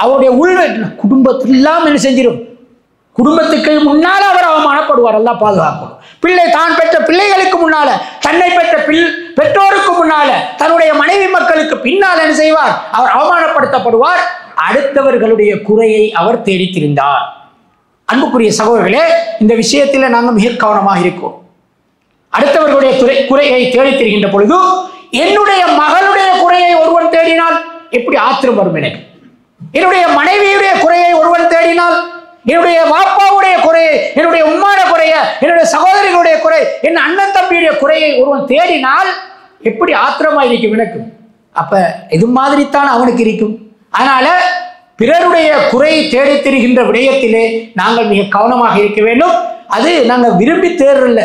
அவருடைய உள் குடும்பத்தில் எல்லாம் என்ன செஞ்சிடும்? குடும்பத்துக்கு முன்னால அவர் அவமானப்படுவார். அல்லாஹ் பாதுகாக்கணும். தான் பெற்ற பிள்ளைகளுக்கு முன்னால, தன்னை பெற்ற பெற்றோருக்கு முன்னால, தன்னுடைய மனைவி மக்களுக்கு பின்னால் என்ன செய்வார்? அவர் அவமானப்படுத்தப்படுவார். அடுத்தவர்களுடைய குறையை அவர் தேடி திரிந்தார். அன்புக்குரிய சகோதரர்களே, இந்த விஷயத்தில் நாங்கள் மிக கவனமாக இருக்கோம். அடுத்தவர்களுடைய குறையை தேடி திரிகின்ற பொழுது என்னுடைய மகளுடைய குறையை ஒருவன் தேடினால் எப்படி ஆத்திரம் வரும் எனக்கு? என்னுடைய மனைவியுடைய குறையை ஒருவன் தேடினால், என்னுடைய வாப்பாவுடைய குறையை, என்னுடைய உம்மான குறையை, என்னுடைய சகோதரிகளுடைய குறை, என் அண்ணன் தம்பியுடைய குறையை ஒருவன் தேடினால் எப்படி ஆத்திரமா இருக்கும் எனக்கு? அப்ப இது மாதிரி தான் அவனுக்கு இருக்கும். அதனால பிறருடைய குறையை தேடி திரிகின்ற விடயத்திலே நாங்கள் மிக கவனமாக இருக்க வேண்டும். அது நாங்கள் விரும்பி தேர்றல.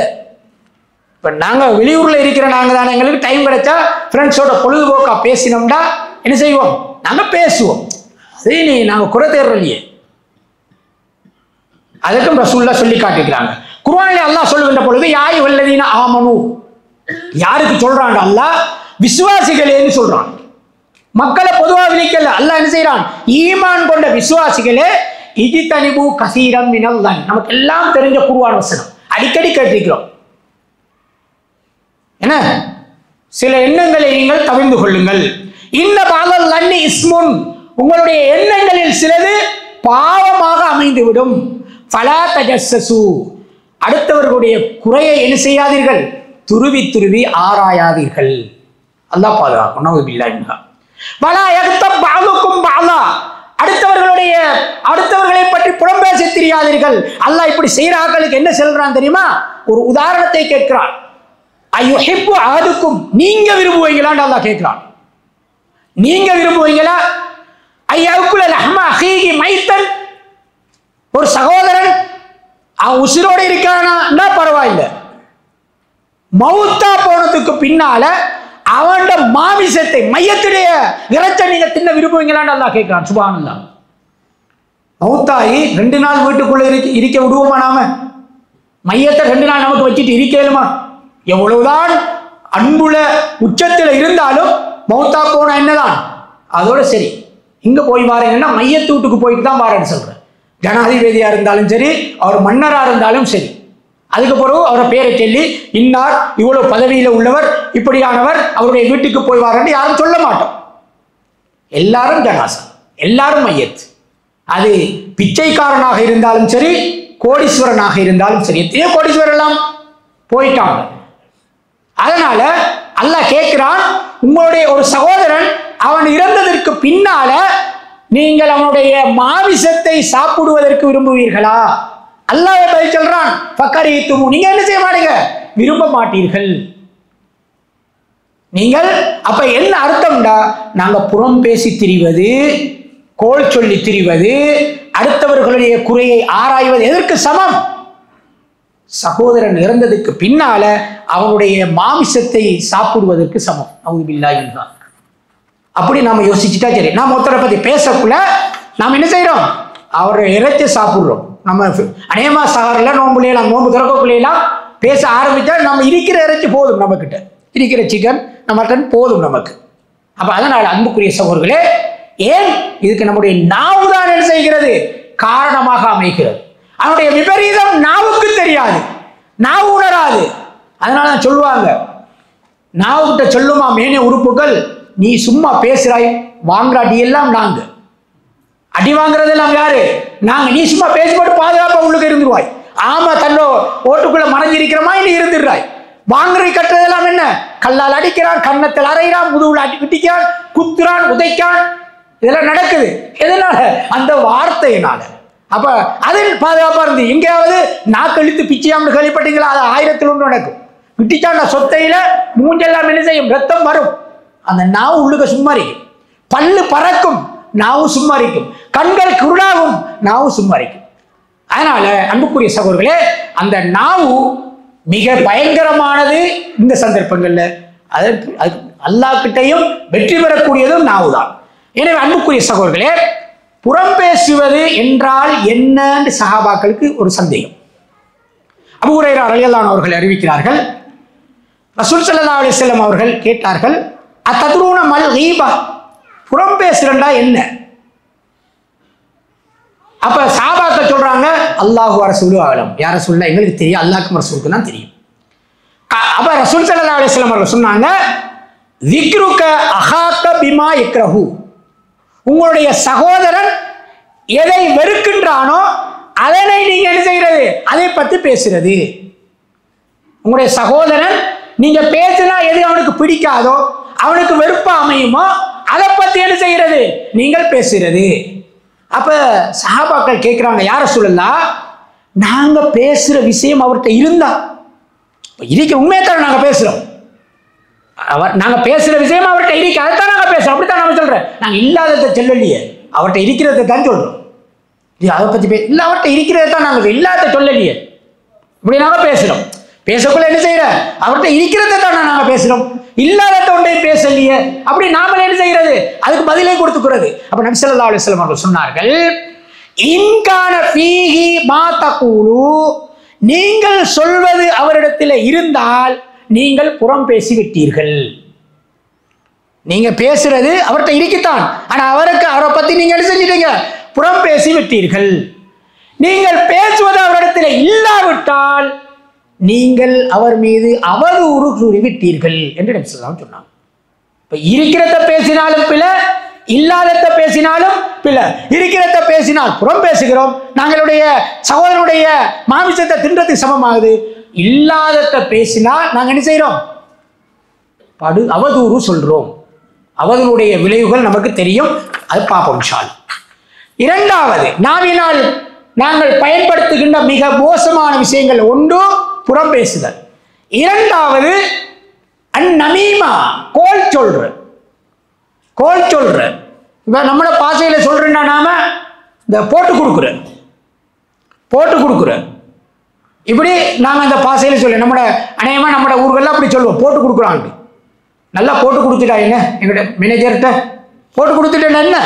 இப்ப நாங்க வெளியூர்ல இருக்கிற நாங்க தானே, எங்களுக்கு டைம் கிடைச்சா ஃப்ரெண்ட்ஸோட பொழுதுபோக்கா பேசினோம்னா என்ன செய்வோம்? நாங்க பேசுவோம். அதே நாங்க குறை தேர்றலையே. அதுக்கும் ரசூலுல்லாஹ் சொல்லி காட்டிக்கிறாங்க. குர்ஆனிலே அல்லாஹ் சொல்லுகின்ற பொழுது யா அய்யுஹல்லதீன ஆமனு, யாருக்கு சொல்றான்? அல்லாஹ் விசுவாசிகளேன்னு சொல்றான். மக்களை பொதுவாக விழிக்கல. அல்லாஹ் என்ன செய்யறான்? ஈமான் கொண்ட விசுவாசிகளே இஜ்தனிபு கஸீரம் மினல் லன். நமக்கு எல்லாம் தெரிஞ்ச குர்ஆன் வசனம், அடிக்கடி கேட்டிருக்கிறோம். என்ன? சில எண்ணங்களை நீங்கள் தவிர்த்து கொள்ளுங்கள். இன்ன பாலல் லன்னி இஸ்முன், உங்களுடைய எண்ணங்களில் சிலது பாவமாக அமைந்துவிடும். ஃபலா தஜஸ்ஸசு, அடுத்தவர்களுடைய குறையை என்ன செய்யாதீர்கள்? துருவி துருவி ஆராயாதீர்கள். அல்லாஹ் பாதுகாக்கும். நவுது பில்லாஹ் மின்ஹா. வலா யக்தப் பஅதுக்கும் பஅதா, அடுத்தவர்களை பற்றி புறம் பேச தெரியாதீர்கள். அல்லாஹ் இப்படி செய்யற ஆட்களுக்கு என்ன சொல்றான் தெரியுமா? ஒரு உதாரணத்தை கேட்கிறான். அய்யுஹிப்பு அஹதுக்கும், நீங்க விரும்புவீங்களான்னு அல்லாஹ் கேட்கிறான். நீங்க விரும்புவீங்களா? ஐயகுல லஹ்ம அஹீஹி மைத்தன், ஒரு சகோதரன் அவன் உசிரோடு இருக்கானா பரவாயில்லை, மௌத்தா போனதுக்கு பின்னால அவன் மாமிசத்தை, மையத்துடைய இறைச்ச நீங்க தின்ன விரும்புவீங்களான்னு அல்லாஹ் கேட்கிறான். சுப்ஹானல்லாஹ். மௌத்தாயி 2 நாள் வீட்டுக்குள்ள இருக்க விடுவோமா? நாம மையத்தை 2 நாள் நமக்கு வச்சுட்டு இருக்கலுமா? எவ்வளவுதான் அன்புல உச்சத்தில் இருந்தாலும் மௌத்தா போனா என்னதான் அதோட சரி. இங்க போய் வாரீங்கன்னா மையத்து வீட்டுக்கு போயிட்டு தான் வாரேன்னு சொல்றேன். ஜனாதிபதியா இருந்தாலும் சரி, அவர் மன்னரா இருந்தாலும் சரி. அதுக்கு பிறகு அவரை பேரை சொல்லி இன்னார் இவ்வளவு பதவியில் உள்ளவர் இப்படியானவர் அவருடைய வீட்டுக்கு போய் வாரன்னு யாரும் சொல்ல மாட்டோம். எல்லாரும் ஜனாசா, எல்லாரும் மையத். அது பிச்சைக்காரனாக இருந்தாலும் சரி, கோடீஸ்வரனாக இருந்தாலும் சரி. எத்தனையோ கோடீஸ்வரர் எல்லாம் போயிட்டாங்க. அதனால அல்லாஹ் கேட்கிறான், உங்களுடைய ஒரு சகோதரன் அவன் இறந்ததற்கு பின்னால நீங்கள் அவனுடைய மாமிசத்தை சாப்பிடுவதற்கு விரும்புவீர்களா? அல்லாஹ் பதில் சொல்றான், ஃபக்கரீத்துமு, நீங்க என்ன செய்ய மாட்டீங்க, விரும்ப மாட்டீர்கள். நீங்கள் அப்ப என்ன அர்த்தம்டா, நாங்க புறம் பேசி திரிவது, கோல் சொல்லி திரிவது, அடுத்தவர்களுடைய குறையை ஆராய்வது எதற்கு சமம்? சகோதரன் இறந்ததுக்கு பின்னால அவனுடைய மாமிசத்தை சாப்பிடுவதற்கு சமம். அவுது பில்லாஹி தான். அப்படி நாம யோசிச்சுட்டா சரி. நாம ஒருத்தரை பத்தி பேசக்குள்ள நாம் என்ன செய்யறோம், அவரை இறைச்சி சாப்பிடுறோம். நம்ம அநேகமா சகரில் நோம்புலாம் நோம்பு திறக்கக்குள்ளையெல்லாம் பேச ஆரம்பிச்சா நம்ம இருக்கிற இறைச்சி போதும், நம்ம கிட்ட இருக்கிற சிக்கன் மட்டன் போதும் நமக்கு. அப்ப அதனால அன்புக்குரிய சகோதரர்களே, ஏன் இதுக்கு நம்முடைய நாவு தான் என்ன செய்கிறது, காரணமாக அமைகிறது. அவனுடைய விபரீதம் நாவுக்கு தெரியாது, நாவு உணராது. அதனால சொல்லுவாங்க, நாவுகிட்ட சொல்லுமா மேனே உறுப்புகள், நீ சும்மா பேசுறாய், வாங்குற அடி எல்லாம் நாங்க, அடி வாங்குறதெல்லாம் யாரு, நாங்க. நீ சும்மா பேசிப்போட்டு பாதுகாப்பா உள்ளுக்கு இருந்துருவாய். ஆமா, தன்னோ ஓட்டுக்குள்ள மறைஞ்சிருக்கிறமா இனி இருந்துடுறாய். வாங்குற கட்டுறதெல்லாம் என்ன, கல்லால் அடிக்கிறான், கன்னத்தில் அறைகிறான், முதுகுல அடி விட்டிக்கிறான், குத்துறான், உதைக்கான், இதெல்லாம் நடக்குது. எதனால? அந்த வார்த்தையினால. அப்ப அதில் பாதுகாப்பா இருந்து எங்கேயாவது நாக்கழித்து பிச்சையாம்னு கேள்விப்பட்டீங்களா? அது 1000 ஒன்று நடக்கும். விட்டிச்சாண்ட சொத்தையில மூஞ்செல்லாம் என்ன செய்யும், ரத்தம் வரும். அந்த நாவு உள்ளுக்க சும்மா இருக்கும், பல்லு பறக்கும், நாவு சும்மா இருக்கும், கண்கள் குருடாகும், நாவு சும்மா இருக்கும். அதனால அன்புக்குரிய சகோதரர்களே, அந்த நாவு மிக பயங்கரமானது. இந்த சந்தர்ப்பங்கள்ல அதற்கு அல்லாஹ் கிட்டையும் வெற்றி பெறக்கூடியதும் நாவுதான். எனவே அன்புக்குரிய சகோதரர்களே, புறம் பேசுவது என்றால் என்ன சஹாபாக்களுக்கு ஒரு சந்தேகம். அபூ ஹுரைரா ரலியல்லாஹு அன்ஹு அவர்கள் அறிவிக்கிறார்கள், ரசூல் ஸல்லல்லாஹு அலைஹி வஸல்லம் அவர்கள் கேட்டார்கள், அத்தத்ரூன மல் கீபா, புறம் பேசுறண்டா என்ன? அப்ப சஹாபாக்கள் சொல்றாங்க, அல்லாஹு வ ரசூலு அலம், யா ரசூலுல்லாஹ் எங்களுக்கு தெரியும், அல்லாஹ்க்கும் ரசூலுக்கும் தான் தெரியும். அப்ப ரசூல் ஸல்லல்லாஹு அலைஹி வஸல்லம் அவர்கள் சொன்னாங்க, ذிக்ருக அஹாக பிமா யக்ரஹு, உங்களுடைய சகோதரன் எதை வெறுக்கின்றானோ அதனை நீங்க என்ன செய்யறது, அதை பத்தி பேசுறது. உங்களுடைய சகோதரன் நீங்க பேசினா எது அவனுக்கு பிடிக்காதோ, அவனுக்கு வெறுப்பா அமையுமோ, அதை பத்தி என்ன செய்யறது, நீங்கள் பேசுறது. அப்ப சஹாபாக்கள் கேட்கிறாங்க, யா ரசூலல்லாஹ், நாங்க பேசுற விஷயம் அவர்கிட்ட இருந்தா, இருக்கிற உண்மையத்தான் நாங்க பேசுறோம், நாங்க பேசுற விஷயம் அவர்கிட்ட இருக்கு, அதைத்தான் நாங்க பேசுறோம், அப்படித்தான் நாம சொல்றேன். நாங்க இல்லாததை சொல்லலையே, அவர்கிட்ட இருக்கிறத தான் சொல்றோம். அதை பத்தி இல்ல, அவர்கிட்ட இருக்கிறத தான் நாங்க இல்லாத சொல்லலையே, இப்படி நாங்க பேசுறோம். பேசக்குள்ள என்ன செய்யற, அவர்கிட்ட இருக்கிறத தான் நாங்க பேசுறோம், இல்லாத ஒன்றை பேசலையே, அப்படி நாம என்ன செய்யறது, அதுக்கு பதிலே கொடுத்துக்கிறது. அப்ப நபி ஸல்லல்லாஹு அலைஹி வஸல்லம் அவர்கள் சொன்னார்கள், இன்கான ஃபீஹி மா தகூலு, நீங்கள் சொல்வது அவரிடத்தில் இருந்தால் நீங்கள் புறம் பேசி விட்டீர்கள். நீங்க பேசுறது அவர்கிட்ட இருக்குத்தான், ஆனா அவரை பத்தி நீங்க என்ன செஞ்சிட்டீங்க, புறம் பேசி விட்டீர்கள். நீங்கள் பேசுவது அவரிடத்தில் இல்லாவிட்டால் நீங்கள் அவர் மீது அவதூறு கூறிவிட்டீர்கள் என்று நபி ஸல்லல்லாஹு அலைஹி வஸல்லம் சொன்னாங்க. இப்ப இருக்கிறத பேசினாலும் பிழை, இல்லாதத பேசினாலும் பிழை. இருக்கிறத பேசினால் புறம் பேசுகிறோம், நாங்களுடைய சகோதரனுடைய மாமிசத்தை தின்றதுக்கு சமமாகுது. இல்லாதத பேசினால் நாங்கள் என்ன செய்யறோம், அவதூறு சொல்றோம். அவதூறுடைய விளைவுகள் நமக்கு தெரியும், அது பார்ப்போம் இன்ஷா அல்லாஹ். இரண்டாவது, நாவினால் நாங்கள் பயன்படுத்துகின்ற மிக மோசமான விஷயங்கள், ஒன்று புறம் பேசுதல், இரண்டாவது அந்நமீமா, கோல் சொல்ற. கோல் சொல்ற இப்ப நம்மளோட பாசையில சொல்றேன்னா, நாம இந்த போட்டு கொடுக்குற இப்படி நாம இந்த பாசையில சொல்ல, நம்மட அநேகமா நம்மட ஊர்கள்லாம் அப்படி சொல்லுவோம், போட்டு கொடுக்குறாங்க. நல்லா போட்டு கொடுத்துட்டா என்ன, எங்கட மேனேஜர்கிட்ட போட்டு கொடுத்துட்டேன்னா என்ன,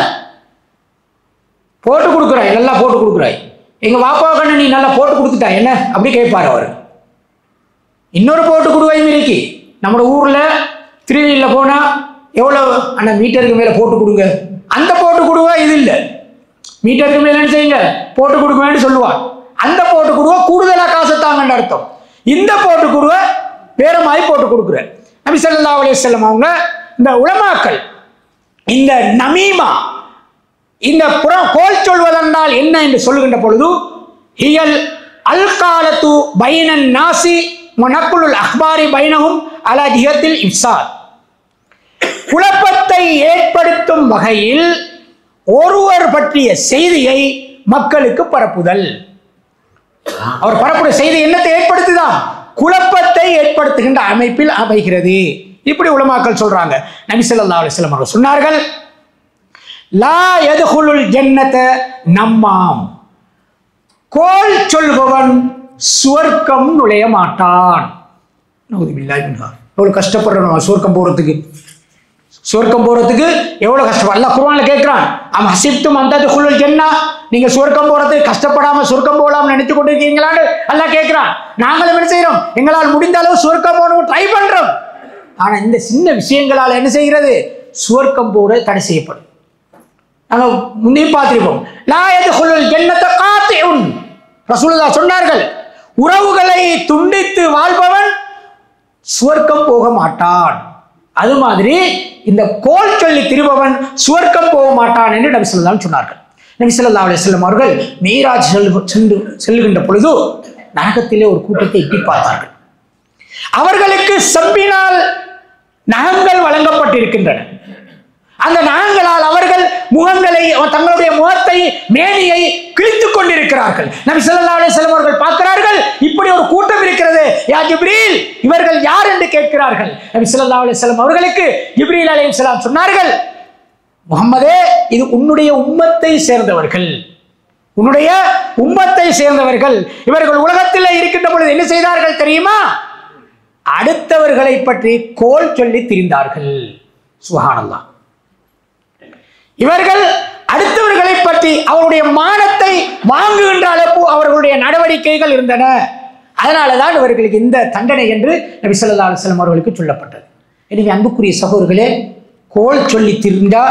போட்டு கொடுக்குறாய், நல்லா போட்டு கொடுக்குறாய், எங்க வாப்பா கண்ணு நீ நல்லா போட்டு கொடுத்துட்டா என்ன, அப்படி கேட்பாரு அவரு. இன்னொரு போட்டு கொடுவையும் இருக்கு. நம்ம ஊர்ல திருவிழில போனா எவ்வளவு அந்த மீட்டருக்கு மேல போட்டு கொடுங்க, அந்த போட்டு கொடுவா இது இல்லை, மீட்டருக்கு மேல என்ன செய்யுங்க போட்டு கொடுக்குவேன்னு சொல்லுவான். அந்த போட்டு கொடுவா கூடுதலா காசு தாங்கன்னு அர்த்தம். இந்த போட்டு கொடுவ வேற மாதிரி போட்டு கொடுக்குற. நபி ஸல்லல்லாஹு அலைஹி வஸல்லம் அவங்க இந்த உலமாக்கள் இந்த நமீமா இந்த கோல் சொல்வதென்றால் என்ன என்று சொல்லுகின்ற பொழுது ஹியல் அல்காலத்து பைனன் நாசி வனக்குலுல் அக்பாரி பைனஹும் அலா ஜிஹத்தில் இஃப்சாத், குழப்பத்தை ஏற்படுத்தும் வகையில் ஒருவர் பற்றிய செய்தியை மக்களுக்கு பரப்புதல். அவர் பரப்புகிற செய்தி என்னத்தை ஏற்படுத்துதான்? குழப்பத்தை ஏற்படுத்துகின்ற அமைப்பில் அமைகிறது. இப்படி உலமாக்கள் சொல்றாங்க. நபி ஸல்லல்லாஹு அலைஹி வஸல்லம் அவர்கள் சொன்னார்கள், லா யதுகுலுல் ஜன்னத நம்மாம், கோல் சொல்பவன் சுவர்க்கம் நுழைய மாட்டான். நவுதுபில்லாஹி மின்ஹா. எவ்வளவு கஷ்டப்படுறோம் சுவர்க்கம் போறதுக்கு. சுவர்க்கம் போறதுக்கு எவ்வளவு கஷ்டப்படும். அல்லாஹ் குர்ஆன்ல கேட்கிறான், அம் ஹஸிப்தும் அன் ததுகுலுல் ஜன்னah, நீங்க சுவர்க்கம் போறதுக்கு கஷ்டப்படாம சுவர்க்கம் போகலாம்னு நினைச்சு கொண்டிருக்கீங்களான்னு அல்லாஹ் கேட்கிறான். நாங்களும் என்ன செய்யறோம்? எங்களால் முடிந்த அளவு சுவர்க்கம் போகணும் ட்ரை பண்றோம். ஆனா இந்த சின்ன விஷயங்களால் என்ன செய்கிறது? சுவர்க்கம் போற தடை செய்யப்படும். நாங்க முன்னே பார்த்திருப்போம், லா யதுகுலுல் ஜன்னத காத்திஉன், ரசூலுல்லாஹ் சொன்னார்கள், உறவுகளை துண்டித்து வாழ்பவன் சுவர்க்கம் போக மாட்டான். அது மாதிரி இந்த கோல் சொல்லி திரிபவன் சுவர்க்கம் போக மாட்டான் என்று நபி ஸல்லல்லாஹு அலைஹி வஸல்லம் சொன்னார்கள். நபி ஸல்லல்லாஹு அலைஹி வஸல்லம் அவர்கள் மீராஜ் செல்லுகின்ற பொழுது நரகத்திலே ஒரு கூட்டத்தை எட்டி பார்த்தார்கள். அவர்களுக்கு செம்பினால் நகங்கள் வழங்கப்பட்டிருக்கின்றன. அந்த நகங்களால் அவர்கள் முகங்களை, தங்களுடைய முகத்தை, மேனியை கிழித்துக் கொண்டிருக்கிறார்கள். நபி ஸல்லல்லாஹு அலைஹி வஸல்லம் அவர்கள் பார்க்கிறார்கள், இப்படி ஒரு கூட்டம் இருக்கிறது, யா ஜிப்ரீல், இவர்கள் யார் என்று கேட்கிறார்கள். நபி ஸல்லல்லாஹு அலைஹி வஸல்லம் அவர்களுக்கு ஜிப்ரீல் அலைஹிஸ்ஸலாம் சொன்னார்கள், முஹம்மதே, இது உன்னுடைய உம்மத்தை சேர்ந்தவர்கள், உன்னுடைய உம்மத்தை சேர்ந்தவர்கள். இவர்கள் உலகத்தில் இருக்கின்ற பொழுது என்ன செய்தார்கள் தெரியுமா? அடுத்தவர்களை பற்றி கோல் சொல்லி திரிந்தார்கள். சுப்ஹானல்லாஹ். இவர்கள் அடுத்தவர்களை பற்றி அவருடைய மானத்தை வாங்குகின்ற அளவு அவர்களுடைய நடவடிக்கைகள் இருந்தன. அதனாலதான் இவர்களுக்கு இந்த தண்டனை என்று நபி ஸல்லல்லாஹு அலைஹி வஸல்லம் அவர்களுக்கு சொல்லப்பட்டது. எனவே அன்புக்குரிய சகோதரர்களே, கோல் சொல்லி திரிந்தா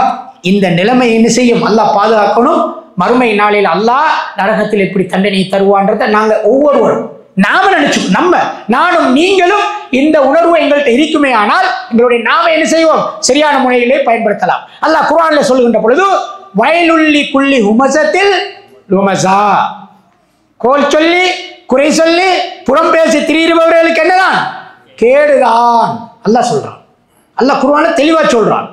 இந்த நிலைமை என்ன செய்யும்? அல்லாஹ் பாதுகாக்கணும். மறுமை நாளில் அல்லாஹ் நரகத்தில் எப்படி தண்டனை தருவான்றதை நாங்கள் ஒவ்வொருவரும் நாம நினைச்சு நானும் நீங்களும் இந்த உணர்வு எங்கள்கிட்ட இருக்குமே ஆனால் எங்களுடைய நாம என்ன செய்வோம்? சரியான முறையிலே பயன்படுத்தலாம். அல்லாஹ் குர்ஆன்ல சொல்லுகின்ற பொழுது, வயலுள்ளி குள்ளி ஹுமஸத்தில் லுமஸா, கோல் சொல்லி குறை சொல்லி புறம் பேசி திரியிடுபவர்களுக்கு என்னதான்? கேடுதான். அல்லாஹ் சொல்றான். அல்லாஹ் குர்ஆன்ல தெளிவா சொல்றான்.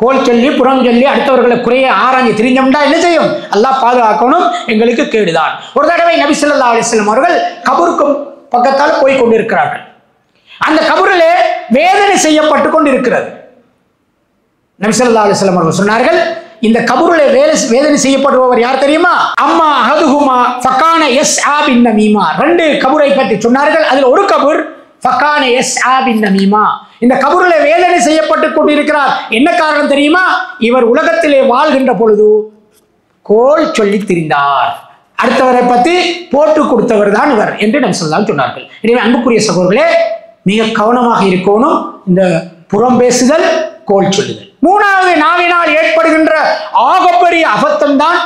கோல் சொல்லி புறம் சொல்லி அடுத்தவர்களை குறைய ஆராய்ச்சி திரிஞ்சோம்னா என்ன செய்யும்? அல்லாஹ் பாதுகாக்கணும், எங்களுக்கு கேடுதான். ஒரு தடவை நபி ஸல்லல்லாஹு அலைஹி வஸல்லம் அவர்கள் கபருக்கும் பக்கத்தால் போய் கொண்டிருக்கிறார்கள். அந்த கபரிலே வேதனை செய்யப்பட்டு கொண்டிருக்கிறது. நபி ஸல்லல்லாஹு அலைஹி வஸல்லம் அவர்கள் சொன்னார்கள், இந்த கபரிலே வேதனை செய்யப்படுபவர் யார் தெரியுமா? அம்மா அஹதுஹுமா ஃபகான யஸ்ஆ பின் நமீமா. ரெண்டு கபரை பற்றி சொன்னார்கள். அதில் ஒரு கபர் ஃபகான யஸ்ஆ பின் நமீமா, இந்த கபரிலே வேதனை செய்யப்பட்டு கொண்டிருக்கிறார். என்ன காரணம் தெரியுமா? இவர் உலகத்திலே வாழ்கின்ற பொழுது கோல் சொல்லி திரிந்தார், அடுத்தவரை பற்றி போட்டு கொடுத்தவர் தான் இவர் என்று நபி ஸல்லல்லாஹு அலைஹி வஸல்லம் சொன்னார்கள். எனவே அன்புக்குரிய சகோதரர்களே, மிக கவனமாக இருக்கணும் இந்த புறம் பேசுதல், கோல் சொல்லுதல். மூணாவது நாவினால் ஏற்படுகின்ற ஆகப்பெரிய அபத்தம் தான்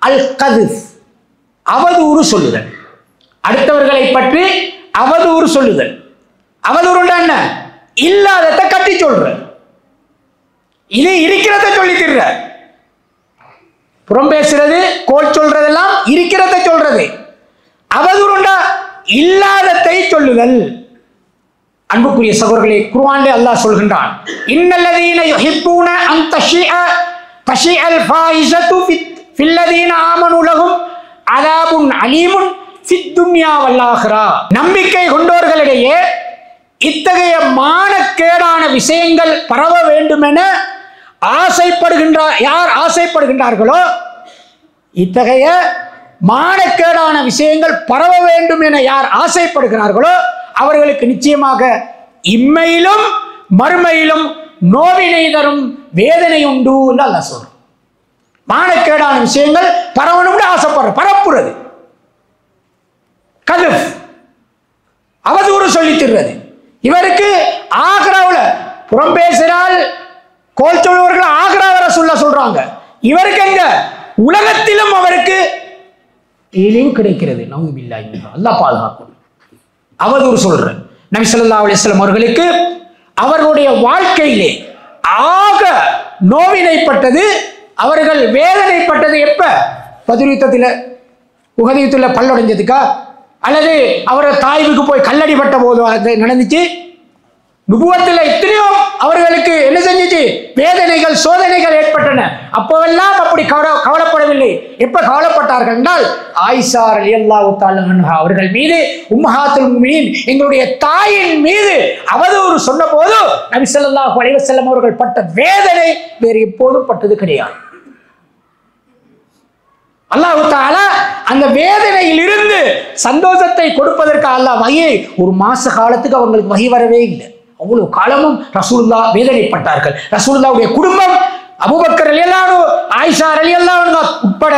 அல் கதுஃப், அவதூறு சொல்லுதல். அடுத்தவர்களை பற்றி அவதூறு சொல்லுதல். அவதூறுண்டா என்ன? இல்லாததை கட்டி சொல்ற, இது இருக்கிறத சொல்லி திர்ற. புறம் பேசுறது, கோல் சொல்றதெல்லாம் இருக்கிறத சொல்றது. அவதூறுண்டா இல்லாததை சொல்லுதல். அன்புக்குரிய சகோதரர்களே, குர்ஆனிலே அல்லாஹ் சொல்கின்றான், இன்னல்லதீன யுஹிப்பூன அன் தஷிஅல் ஃபாஹிஷத்து ஃபில்லதீன ஆமனு லஹும் அஸாபுன் அலீமுன் ஃபித் துன்யா வல் ஆখিরা. நம்பிக்கை கொண்டவர்களிடையே இத்தகைய மானக்கேடான விஷயங்கள் பரவ வேண்டும் என யார் ஆசைப்படுகின்றார்களோ, இத்தகைய மானக்கேடான விஷயங்கள் பரவ வேண்டும் என யார் ஆசைப்படுகிறார்களோ அவர்களுக்கு நிச்சயமாக இம்மையிலும் மறுமையிலும் நோவினை தரும் வேதனை உண்டு என்று அல்லாஹ் சொல்றான். மானக்கேடான விஷயங்கள் பரவணும்னு ஆசைப்படுற, பரப்புறது, கதுஃப், அவதூறு சொல்லி தருவது. இவருக்கு ஆக்ராவில் புறம் பேசினால் கோல் சொல்வர்கள் ஆக்ராவர சொல்றாங்க. இவருக்கு எங்க உலகத்திலும் அவருக்கு இழிவு கிடைக்கிறது. நவுதுபில்லாஹி மின்ஹு. அல்லாஹ் பாதுகாக்கணும். அவதூறு சொல்ற. நபி ஸல்லல்லாஹு அலைஹி வஸல்லம் அவர்களுக்கு அவர்களுடைய வாழ்க்கையிலே ஆக நோவினைப்பட்டது, அவர்கள் வேதனைப்பட்டது எப்ப? பத்ர் யுத்தத்தில், உஹது யுத்தத்தில் பல்லொடைஞ்சதுக்கா, அல்லது அவர்கள் தாய்வுக்கு போய் கல்லடிப்பட்ட போது அது நடந்துச்சு? நுபுவத்தில் எத்தனையோ அவர்களுக்கு என்ன செஞ்சிச்சு? வேதனைகள், சோதனைகள் ஏற்பட்டன. அப்போவெல்லாம் அப்படி கவலைப்படவில்லை. எப்ப கவலைப்பட்டார்கள் என்றால், ஆயிஷா ரலியல்லாஹு தஆலா அன்ஹா அவர்கள் மீது, உம்மஹாத்துல் முஃமினீன் எங்களுடைய தாயின் மீது அவதூறு சொன்ன போது நபி ஸல்லல்லாஹு அலைஹி வஸல்லம் அவர்கள் பட்ட வேதனை வேறு எப்போதும் பட்டது கிடையாது. அல்லாஹ் தஆலா அந்த வேதனையில் இருந்து சந்தோஷத்தை கொடுப்பதற்கு அல்லாஹ் வஹியை ஒரு மாச காலத்துக்கு அவங்களுக்கு வஹி வரவே இல்லை. அவ்வளவு காலமும் ரசூலுல்லாஹ் வேதனைப்பட்டார்கள். ரசூலுல்லாஹ்வுடைய குடும்பம், அபூபக்கர் ரலியல்லாஹு அன்ஹு, ஆயிஷா ரலியல்லாஹு அன்ஹா உட்பட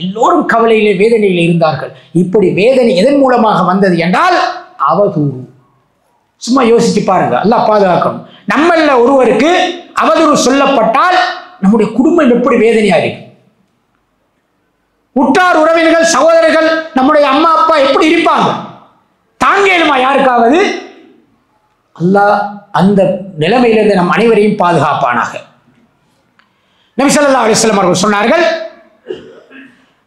எல்லோரும் கவலையிலே வேதனையில் இருந்தார்கள். இப்படி வேதனை எதன் மூலமாக வந்தது என்றால் அவதூறு. சும்மா யோசிச்சு பாருங்க, அல்லாஹ் பாதுகாக்கணும். நம்மள ஒருவருக்கு அவதூறு சொல்லப்பட்டால் நம்முடைய குடும்பம் எப்படி வேதனையா இருக்கு? உற்றார் உறவினர்கள், சகோதரர்கள், நம்முடைய அம்மா அப்பா எப்படி இருப்பாங்க? தாங்கேலுமா யாருக்காவது? அல்லாஹ் அந்த நிலைமையிலிருந்து நம் அனைவரையும் பாதுகாப்பானாக. நபி ஸல்லல்லாஹு அலைஹி வஸல்லம் அவர்கள் சொன்னார்கள்,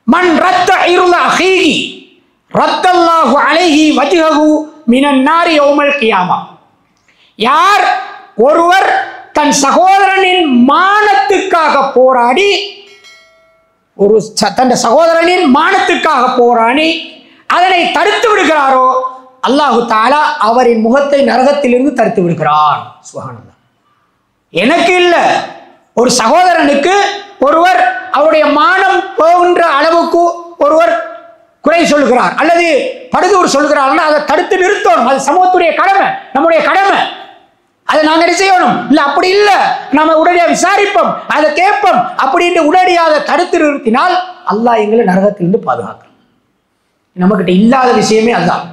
மன் ரத்த இர்ல அஹீஹி ரத்தல்லாஹு அலைஹி வஜ்ஹஹு மினன் நாரி யௌமல் கியாமா. யார் ஒருவர் தன் சகோதரனின் மானத்துக்காக போராடி, தன் சகோதரனின் மானத்துக்காக போராடி அதனை தடுத்து விடுகிறாரோ, அல்லாஹு தஆலா அவரின் முகத்தை நரகத்திலிருந்து தடுத்து விடுகிறான். சுப்ஹானல்லாஹ். எனக்கு இல்ல, ஒரு சகோதரனுக்கு ஒருவர் அவருடைய மானம் போகின்ற அளவுக்கு ஒருவர் குறை சொல்கிறார் அல்லது படுதூர் சொல்கிறார், அதை தடுத்து நிறுத்தணும். அது சமூகத்துடைய கடமை, நம்முடைய கடமை. அதை நாங்கள் என்ன செய்யணும்? இல்ல அப்படி இல்லை, நாம உடனடியாக விசாரிப்போம், அதை கேட்போம் அப்படின்னு உடனடியாக தடுத்து நிறுத்தினால் அல்லாஹ் எங்களை நரகத்திலிருந்து பாதுகாக்கணும். நம்மகிட்ட இல்லாத விஷயமே அதுதான்.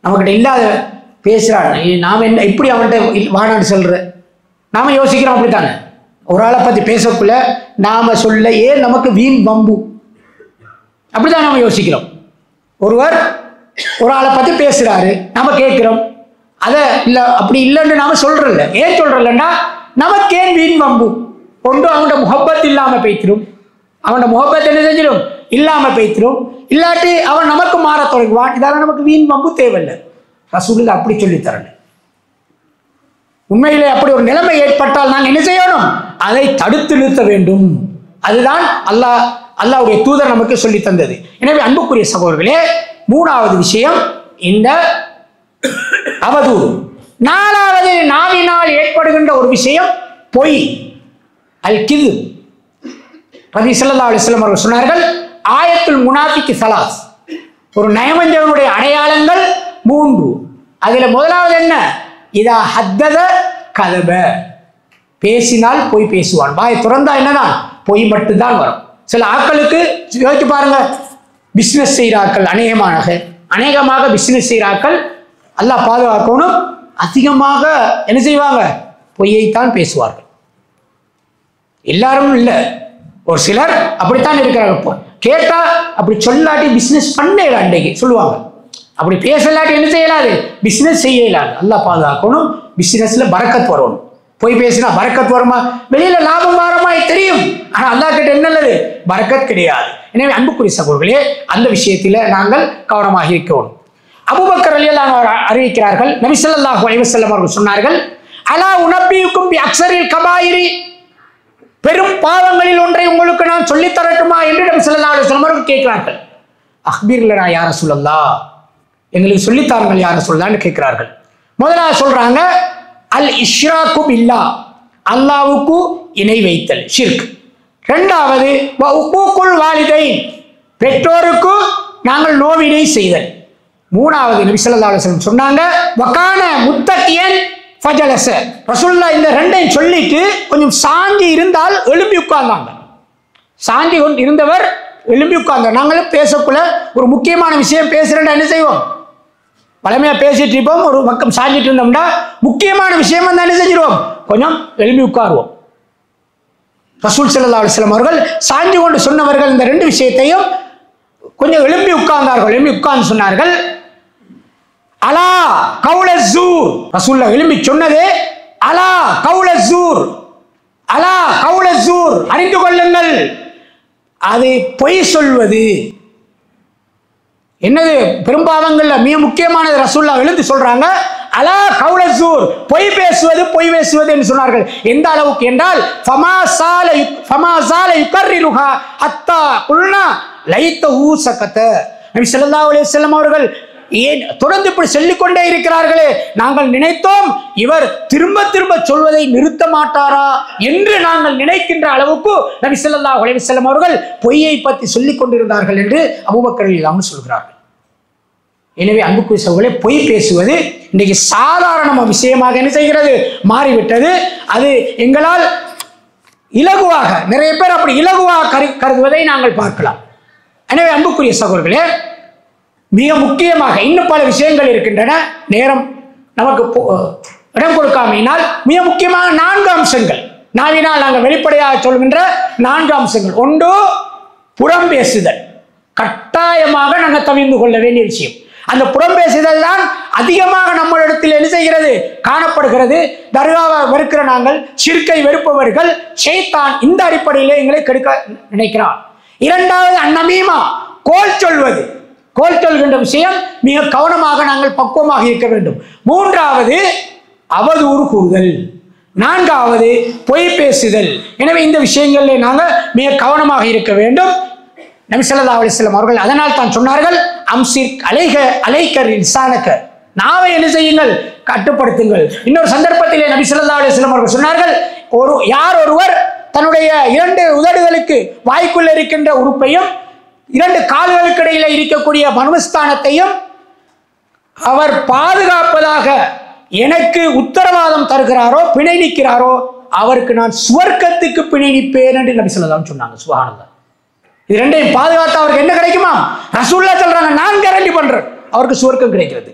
நம்மகிட்ட இல்லாத பேசுறான், நாம என்ன இப்படி அவன்கிட்ட வானான்னு சொல்ற, நாம யோசிக்கிறோம் அப்படித்தானே. ஒரு ஆளை பத்தி பேசக்குள்ள நாம சொல்ல ஏன் நமக்கு வீண் வம்பு, அப்படித்தான் நாம யோசிக்கிறோம். ஒருவர் ஒரு ஆளை பத்தி பேசுறாரு, நாம கேட்கிறோம், அதை இல்லை அப்படி இல்லைன்னு நாம சொல்றல. ஏன் சொல்றலன்னா நமக்கு ஏன் வீண் வம்பு? ஒன்று அவனோட முகப்பத் இல்லாம பேய்த்திரும், அவனோட முகப்பத் என்ன செஞ்சிடும்? இல்லாம பேய்த்திரும். இல்லாட்டி அவன் நமக்கு மாற தொடங்குவான். இதெல்லாம் நமக்கு வீண் வம்பு தேவையில்லை. ரசூலுல்லாஹ் அப்படி சொல்லி தரல. உண்மையிலே அப்படி ஒரு நிலைமை ஏற்பட்டால் நாங்கள் என்ன செய்யணும்? அதை தடுத்து நிறுத்த வேண்டும். அதுதான் அல்லாஹ்வுடைய தூதர் நமக்கு சொல்லி தந்தது. எனவே அன்புக்குரிய சகோதரர்களே, மூணாவது விஷயம் இந்த அவதூறு. நாலாவது நாவினால் ஏற்படுகின்ற ஒரு விஷயம் பொய், அல் கிது. நபி ஸல்லல்லாஹு அலைஹி வஸல்லம் அவர்கள் சொன்னார்கள், ஆயத்துல் முனாஃபிக் ஸலாஸ், ஒரு நயவஞ்சகனுடைய அடையாளங்கள் 3. அதுல முதலாவது என்ன? இதா ஹத்தத கதப, பேசினால் பொய் பேசுவான். வாய் திறந்தா என்னதான்? பொய் மட்டும்தான் வரும். சில ஆட்களுக்கு யோசிச்சு பாருங்க, பிசினஸ் செய்கிறார்கள், அநேகமாக பிசினஸ் செய்கிறார்கள், அல்லாஹ் பாதுகாக்கணும், அதிகமாக என்ன செய்வாங்க? பொய்யைத்தான் பேசுவார்கள். எல்லாரும் இல்லை, ஒரு சிலர் அப்படித்தான் இருக்கிறாங்க. கேட்டா அப்படி சொல்லாட்டி பிசினஸ் பண்ணல அன்றைக்கு சொல்லுவாங்க, அப்படி பேசலாட்டி என்ன செய்யலாது? பிசினஸ் செய்யலாது. அல்லாஹ் பாதுகாக்கணும். பிசினஸ்ல பரக்கத் வரணும். பொய் பேசினா பரக்கத் வருமா? வெளியில லாபம் வரமாய் தெரியும், ஆனா அல்லாஹ் கிட்ட என்ன நல்லது? பரக்கத் கிடையாது. எனவே அன்புக்குரிய சகோதரர்களே, அந்த விஷயத்தில் நாங்கள் கவனமாக இருக்கணும். அபூபக்கர் ரலியல்லாஹு அன்ஹு அறிவிக்கிறார்கள், நபி ஸல்லல்லாஹு அலைஹி வஸல்லம் அவர்கள் சொன்னார்கள், அலா உனப்பியுக்கும் பி அக்ஸரில் கபாயிரி, பெரும் பாவங்களில் ஒன்றை உங்களுக்கு நான் சொல்லித் தரட்டுமா என்று நபி ஸல்லல்லாஹு அலைஹி வஸல்லம் அவர்கள் கேட்கிறார்கள். அக்பீர் லனா யா ரசூலல்லாஹ், எங்களுக்கு சொல்லித்தாருங்கள் யா ரசூலல்லாஹ்னு கேட்கிறார்கள். முதலாவது சொல்றாங்க, அல் இஷ்ராக்கு பில்லாஹ், அல்லாஹ்வுக்கு இணை வைத்தல், ஷிர்க். இரண்டாவது வ உக்கூக்குல் வாலிதைன், பெற்றோருக்கு நாங்கள் நோவினை செய்தல். மூணாவது நபி ஸல்லல்லாஹு அலைஹி வஸல்லம் சொன்னாங்க, வகான முத்தகியன் ஃபஜலஸ, ரசூலுல்லாஹ் இந்த ரெண்டையும் சொல்லிட்டு கொஞ்சம் சாஞ்சி இருந்தால் எழும்பி உட்கார்ந்தாங்க. சாஞ்சி கொண்டு இருந்தவர் எழும்பி உட்கார்ந்தார். நாங்களும் பேசக்குள்ள ஒரு முக்கியமான விஷயம் பேசுறேன்டா என்ன செய்வோம்? பழமையா பேசிட்டு இருப்போம், ஒரு பக்கம் சாஞ்சிட்டு இருந்தோம்னா முக்கியமான விஷயம் வந்து என்ன செஞ்சிருவோம்? கொஞ்சம் எழும்பி உட்காருவோம். ரசூல் ஸல்லல்லாஹு அலைஹி வஸல்லம் அவர்கள் சாஞ்சி கொண்டு சொன்னவர்கள் இந்த ரெண்டு விஷயத்தையும் கொஞ்சம் எழும்பி உட்கார்ந்தார்கள். எழும்பி உட்கார்ந்து சொன்னார்கள், அலா கவுல ஜூர். ரசூலுல்லாஹ் எழும்பி சொன்னது அலா கவுல ஜூர், அலா கவுல ஜூர், அறிந்து கொள்ளுங்கள், அது பொய் சொல்வது. என்னது பெரும்பாவங்கள்ல மிக முக்கியமானது ரசூலுல்லாஹ் எழுந்து சொல்றாங்க, அலா கவுல ஜூர், பொய் பேசுவது, பொய் பேசுவது என்று சொன்னார்கள். எந்த அளவுக்கு என்றால் ஃபமாசால யுகர்ரிருஹா ஹத்தா குல்னா லைத்தஹு சகத. நபி ஸல்லல்லாஹு அலைஹி வஸல்லம் அவர்கள் ஏன் தொடர்ந்து இப்படி சொல்லிக்கொண்டே இருக்கிறார்களே, நாங்கள் நினைத்தோம் இவர் திரும்ப திரும்ப சொல்வதை நிறுத்த மாட்டாரா என்று நாங்கள் நினைக்கின்ற அளவுக்கு நபி ஸல்லல்லாஹு அலைஹி வஸல்லம் அவர்கள் பொய்யை பற்றி சொல்லிக் கொண்டிருந்தார்கள் என்று அபூபக்கர் ரலியல்லாஹு அன்ஹு சொல்கிறார்கள். எனவே அன்புக்குரிய சகோதரர்களே, பொய் பேசுவது இன்றைக்கு சாதாரண விஷயமாக என்ன செய்கிறது, மாறிவிட்டது. அது எங்களால் இலகுவாக, நிறைய பேர் அப்படி இலகுவாக கருதுவதை நாங்கள் பார்க்கலாம். எனவே அன்புக்குரிய சகோதரர்களே, மிக முக்கியமாக இன்னும் பல விஷயங்கள் இருக்கின்றன, நேரம் நமக்கு இடம் கொடுக்காமையினால் மிக முக்கியமாக 4 அம்சங்கள், நாவினால் நாங்கள் வெளிப்படையாக சொல்கின்ற 4 அம்சங்கள். ஒன்று, புறம் பேசுதல். கட்டாயமாக நாங்கள் தவிர்த்து கொள்ள வேண்டிய விஷயம். அந்த புறம் பேசுதல் தான் அதிகமாக நம்மளிடத்தில் என்ன செய்கிறது, காணப்படுகிறது. தர்காவை வெறுக்கிற நாங்கள், ஷிர்கை வெறுப்பவர்கள், ஷைத்தான் இந்த அடிப்படையில் எங்களை கெடுக்க நினைக்கிறான். இரண்டாவது, அன்னமீமா, கோல் சொல்வது. கோல் சொல்கின்ற விஷயம் மிக கவனமாக நாங்கள் பக்குவமாக இருக்க வேண்டும். மூன்றாவது, அவதூறு கூறுதல். நான்காவது, பொய் பேசுதல். எனவே இந்த விஷயங்களில் நாங்கள் மிக கவனமாக இருக்க வேண்டும். நபி ஸல்லல்லாஹு அலைஹி வஸல்லம் அவர்கள் அதனால் தான் சொன்னார்கள், அம்சிக் அலைக லிசானக, நாவை என்ன செய்யுங்கள், கட்டுப்படுத்துங்கள். இன்னொரு சந்தர்ப்பத்திலே நபி ஸல்லல்லாஹு அலைஹி வஸல்லம் அவர்கள் சொன்னார்கள், யார் ஒருவர் தன்னுடைய 2 உதடுகளுக்கு வாய்க்குள்ள இருக்கின்ற உறுப்பையும் 2 கால்களுக்கு இடையில இருக்கக்கூடிய மர்மஸ்தானத்தையும் அவர் பாதுகாப்பதாக எனக்கு உத்தரவாதம் தருகிறாரோ, பிணை நிற்கிறாரோ, அவருக்கு நான் சுவர்க்கத்துக்கு பிணை நிற்பேன் என்று நபி ஸல்லல்லாஹு அலைஹி வஸல்லம் சொன்னாங்க. சுப்ஹானல்லாஹ். இது ரெண்டையும் பாதுகாத்து அவருக்கு என்ன கிடைக்குமா? ரசூலுல்லாஹ் சொல்றாங்க, நான் கேரண்டி பண்றேன், அவருக்கு சுவர்க்கம் கிடைக்கிறது.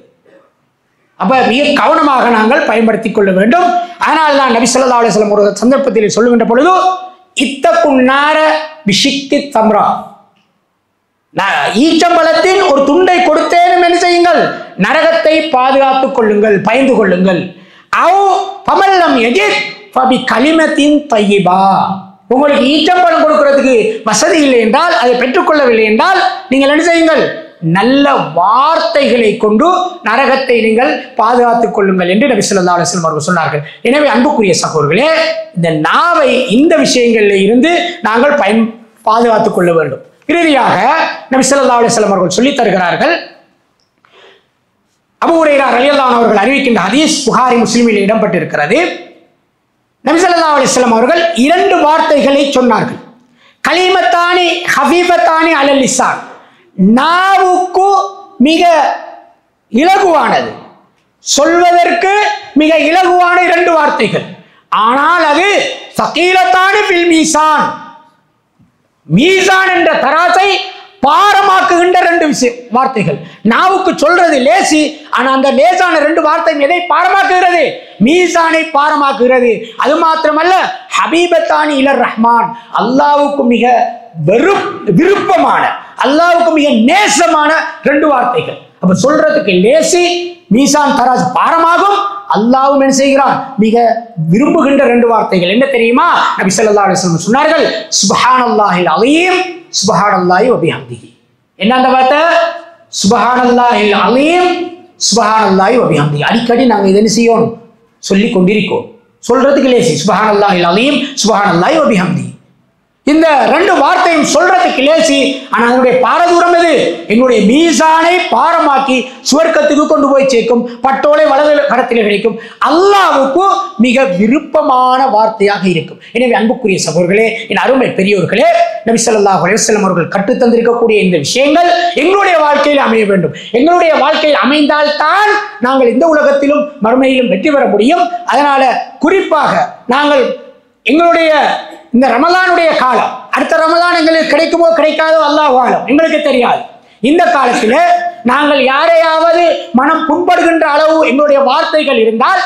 அப்ப மிக கவனமாக நாங்கள் பயன்படுத்திக் கொள்ள வேண்டும். ஆனால் தான் நபி ஸல்லல்லாஹு அலைஹி வஸல்லம் ஒரு சந்தர்ப்பத்தில் சொல்லுகின்ற பொழுது, இத்தகுன் நார பிஷிக்கி தம்ரா, ஈச்சம்பழத்தின் ஒரு துண்டை கொடுத்தேனும் என்ன செய்யுங்கள், நரகத்தை பாதுகாத்துக் கொள்ளுங்கள், பயந்து கொள்ளுங்கள். அவ் பமல்லம் எஜித் ஃபபி கலிமத்தின் தய்யிபா, உங்களுக்கு ஈச்சம்பழம் கொடுக்கிறதுக்கு வசதி இல்லை என்றால், அதை பெற்றுக்கொள்ளவில்லை என்றால் நீங்கள் என்ன செய்யுங்கள், நல்ல வார்த்தைகளை கொண்டு நரகத்தை நீங்கள் பாதுகாத்துக் கொள்ளுங்கள் என்று நபி ஸல்லல்லாஹு அலைஹி வஸல்லம் அவர்கள் சொன்னார்கள். எனவே அன்புக்குரிய சகோதரர்களே, இந்த நாவை இந்த விஷயங்களில் இருந்து நாங்கள் பாதுகாத்துக் கொள்ள வேண்டும். இறுதியாக நபி ஸல்லல்லாஹு அலைஹி வஸல்லம் அவர்கள் சொல்லித் தருகிறார்கள், அபூ ஹுரைரா ரலியல்லாஹு அன்ஹு அவர்கள் அறிவிக்கின்ற ஹதீஸ் புகாரி முஸ்லிமில் இடம்பெற்றிருக்கிறது. நபி ஸல்லல்லாஹு அலைஹி வஸல்லம் அவர்கள் 2 வார்த்தைகளை சொன்னார்கள். கலிமத்தானி ஹஃபீஃபத்தானி அலல் லிசான், நாவுக்கு மிக இலகுவானது, சொல்வதற்கு மிக இலகுவான 2 வார்த்தைகள். ஆனால் அது சகீலத்தானி ஃபில் மீசான், மீசான் என்ற தராசை பாரமாக்குகின்ற 2 வார்த்தைகள். நாவுக்கு சொல்றது லேசி, ஆனா அந்த லேசான 2 வார்த்தை எதை பாரமாக்குகிறது, மீசானை பாரமாக்குகிறது. அது மாத்திரமல்ல, ஹபீபத்தானி இலர் ரஹ்மான், அல்லாஹ்வுக்கு மிக விருப்பமான, அல்லாஹ்வுக்கு மிக நேசமான 2 வார்த்தைகள். அப்ப சொல்றதுக்கு லேசி, மீசான் தராசு பாரமாகும், அல்லாஹ்வும் என்ன செய்கிறான், மிக விரும்புகின்ற 2 வார்த்தைகள். என்ன தெரியுமா? நபி ஸல்லல்லாஹு அலைஹி வஸல்லம் சொன்னார்கள், சுப்ஹானல்லாஹில் அலீம் சுப்ஹானல்லாஹி வ பிஹம்திஹி. என்ன அந்த வார்த்தை? சுப்ஹானல்லாஹில் அலீம் சுப்ஹானல்லாஹி வ பிஹம்திஹி. அடிக்கடி நாங்கள் இதை செய்யோம், சொல்லி கொண்டிருக்கோம். சொல்றதுக்கு லேசி, சுப்ஹானல்லாஹில் அலீம் சுப்ஹானல்லாஹி வ பிஹம்திஹி. இந்த 2 வார்த்தையும் சொல்றதுக்கு லேசி, ஆனா அதனுடைய பாரதூரம் எது? எங்களுடைய மீசானை பாரமாக்கி சுவர்க்கத்துக்கு கொண்டு போய் சேர்க்கும், பட்டோலை வலது கரத்தில் கிடைக்கும், அல்லாஹ்வுக்கு மிக விருப்பமான வார்த்தையாக இருக்கும். எனவே அன்புக்குரிய சகோதரர்களே, என் அருமை பெரியோர்களே, நபி ஸல்லல்லாஹு அலைஹி வஸல்லம் அவர்கள் கற்றுத் தந்திருக்கக்கூடிய இந்த விஷயங்கள் எங்களுடைய வாழ்க்கையில் அமைய வேண்டும். எங்களுடைய வாழ்க்கையில் அமைந்தால்தான் நாங்கள் இந்த உலகத்திலும் மறுமையிலும் வெற்றி பெற முடியும். அதனால குறிப்பாக நாங்கள் எங்களுடைய இந்த ரமலானுடைய காலம், அடுத்த ரமலான் எங்களுக்கு கிடைக்குமோ கிடைக்காதோ அல்லாஹ் ஆலம், எங்களுக்கு தெரியாது. இந்த காலத்தில் நாங்கள் யாரையாவது மனம் புண்படுகின்ற அளவு எங்களுடைய வார்த்தைகள் இருந்தால்,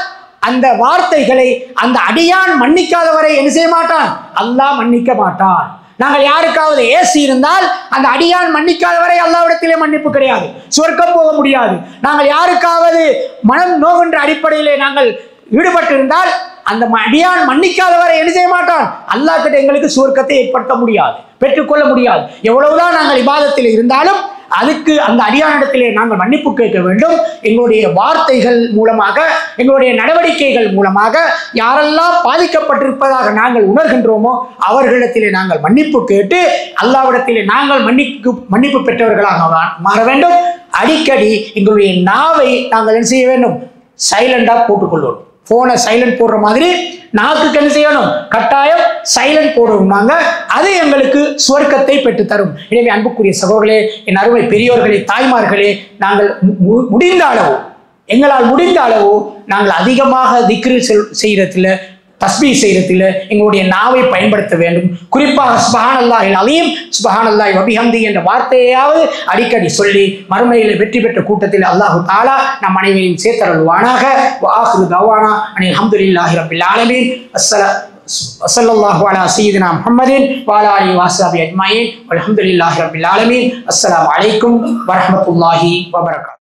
அந்த வார்த்தைகளை அந்த அடியான் மன்னிக்காதவரை என்ன செய்ய மாட்டான், அல்லாஹ் மன்னிக்க மாட்டான். நாங்கள் யாருக்காவது ஏசி இருந்தால் அந்த அடியான் மன்னிக்காத வரை அல்லாஹ்விடத்திலே மன்னிப்பு கிடையாது, சொர்க்கம் போக முடியாது. நாங்கள் யாருக்காவது மனம் நோகின்ற அடிப்படையிலே நாங்கள் ஈடுபட்டு இருந்தால் அந்த அடியான் மன்னிக்காத வரை என்ன செய்ய மாட்டான், அல்லாஹ் கிட்ட எங்களுக்கு சுவர்க்கத்தை ஏற்படுத்த முடியாது, பெற்றுக்கொள்ள முடியாது. எவ்வளவுதான் நாங்கள் இபாதத்தில் இருந்தாலும் அதுக்கு அந்த அடியானிடத்திலே நாங்கள் மன்னிப்பு கேட்க வேண்டும். எங்களுடைய வார்த்தைகள் மூலமாக, எங்களுடைய நடவடிக்கைகள் மூலமாக யாரெல்லாம் பாதிக்கப்பட்டிருப்பதாக நாங்கள் உணர்கின்றோமோ அவர்களிடத்திலே நாங்கள் மன்னிப்பு கேட்டு அல்லாஹ்விடத்திலே நாங்கள் மன்னிப்பு பெற்றவர்களாக மாற வேண்டும். அடிக்கடி எங்களுடைய நாவை நாங்கள் என்ன செய்ய வேண்டும், சைலண்டாக போட்டுக்கொள்ளணும். போனை சைலண்ட் போடுற மாதிரி நாக்குக்கு என்ன செய்யணும், கட்டாயம் சைலண்ட் போடணும். நாங்கள் அது எங்களுக்கு சுவர்க்கத்தை பெற்றுத்தரும். எனவே அன்புக்குரிய சகோதரர்களே, என் அருமை பெரியோர்களே, தாய்மார்களே, நாங்கள் முடிந்த அளவு, எங்களால் முடிந்த அளவு நாங்கள் அதிகமாக திக்ரு செய்யறதில்லை, தஸ்பீஹ் செய்யறதில்ல எங்களுடைய நாவை பயன்படுத்த வேண்டும். குறிப்பாக சுப்ஹானல்லாஹில் அலீம், சுப்ஹானல்லாஹி வ பிஹம்தி என்ற வார்த்தையாவது அடிக்கடி சொல்லி மறுமையில் வெற்றி பெற்ற கூட்டத்தில் அல்லாஹு தஆலா நம் அனைவரையும் சேர்த்தருள்வானாக. வ ஆகிரு தவானா அனில் ஹம்துலில்லாஹி ரப்பில் ஆலமீன். ஸல்லல்லாஹு அலா சய்யிதினா முஹம்மதின் வ அலா ஆலிஹி வ ஸஹ்பிஹி அஜ்மஈன். வல்ஹம்துலில்லாஹி ரப்பில் ஆலமீன். அஸ்ஸலாமு அலைக்கும் வ ரஹ்மத்துல்லாஹி வ பரகாத்துஹு.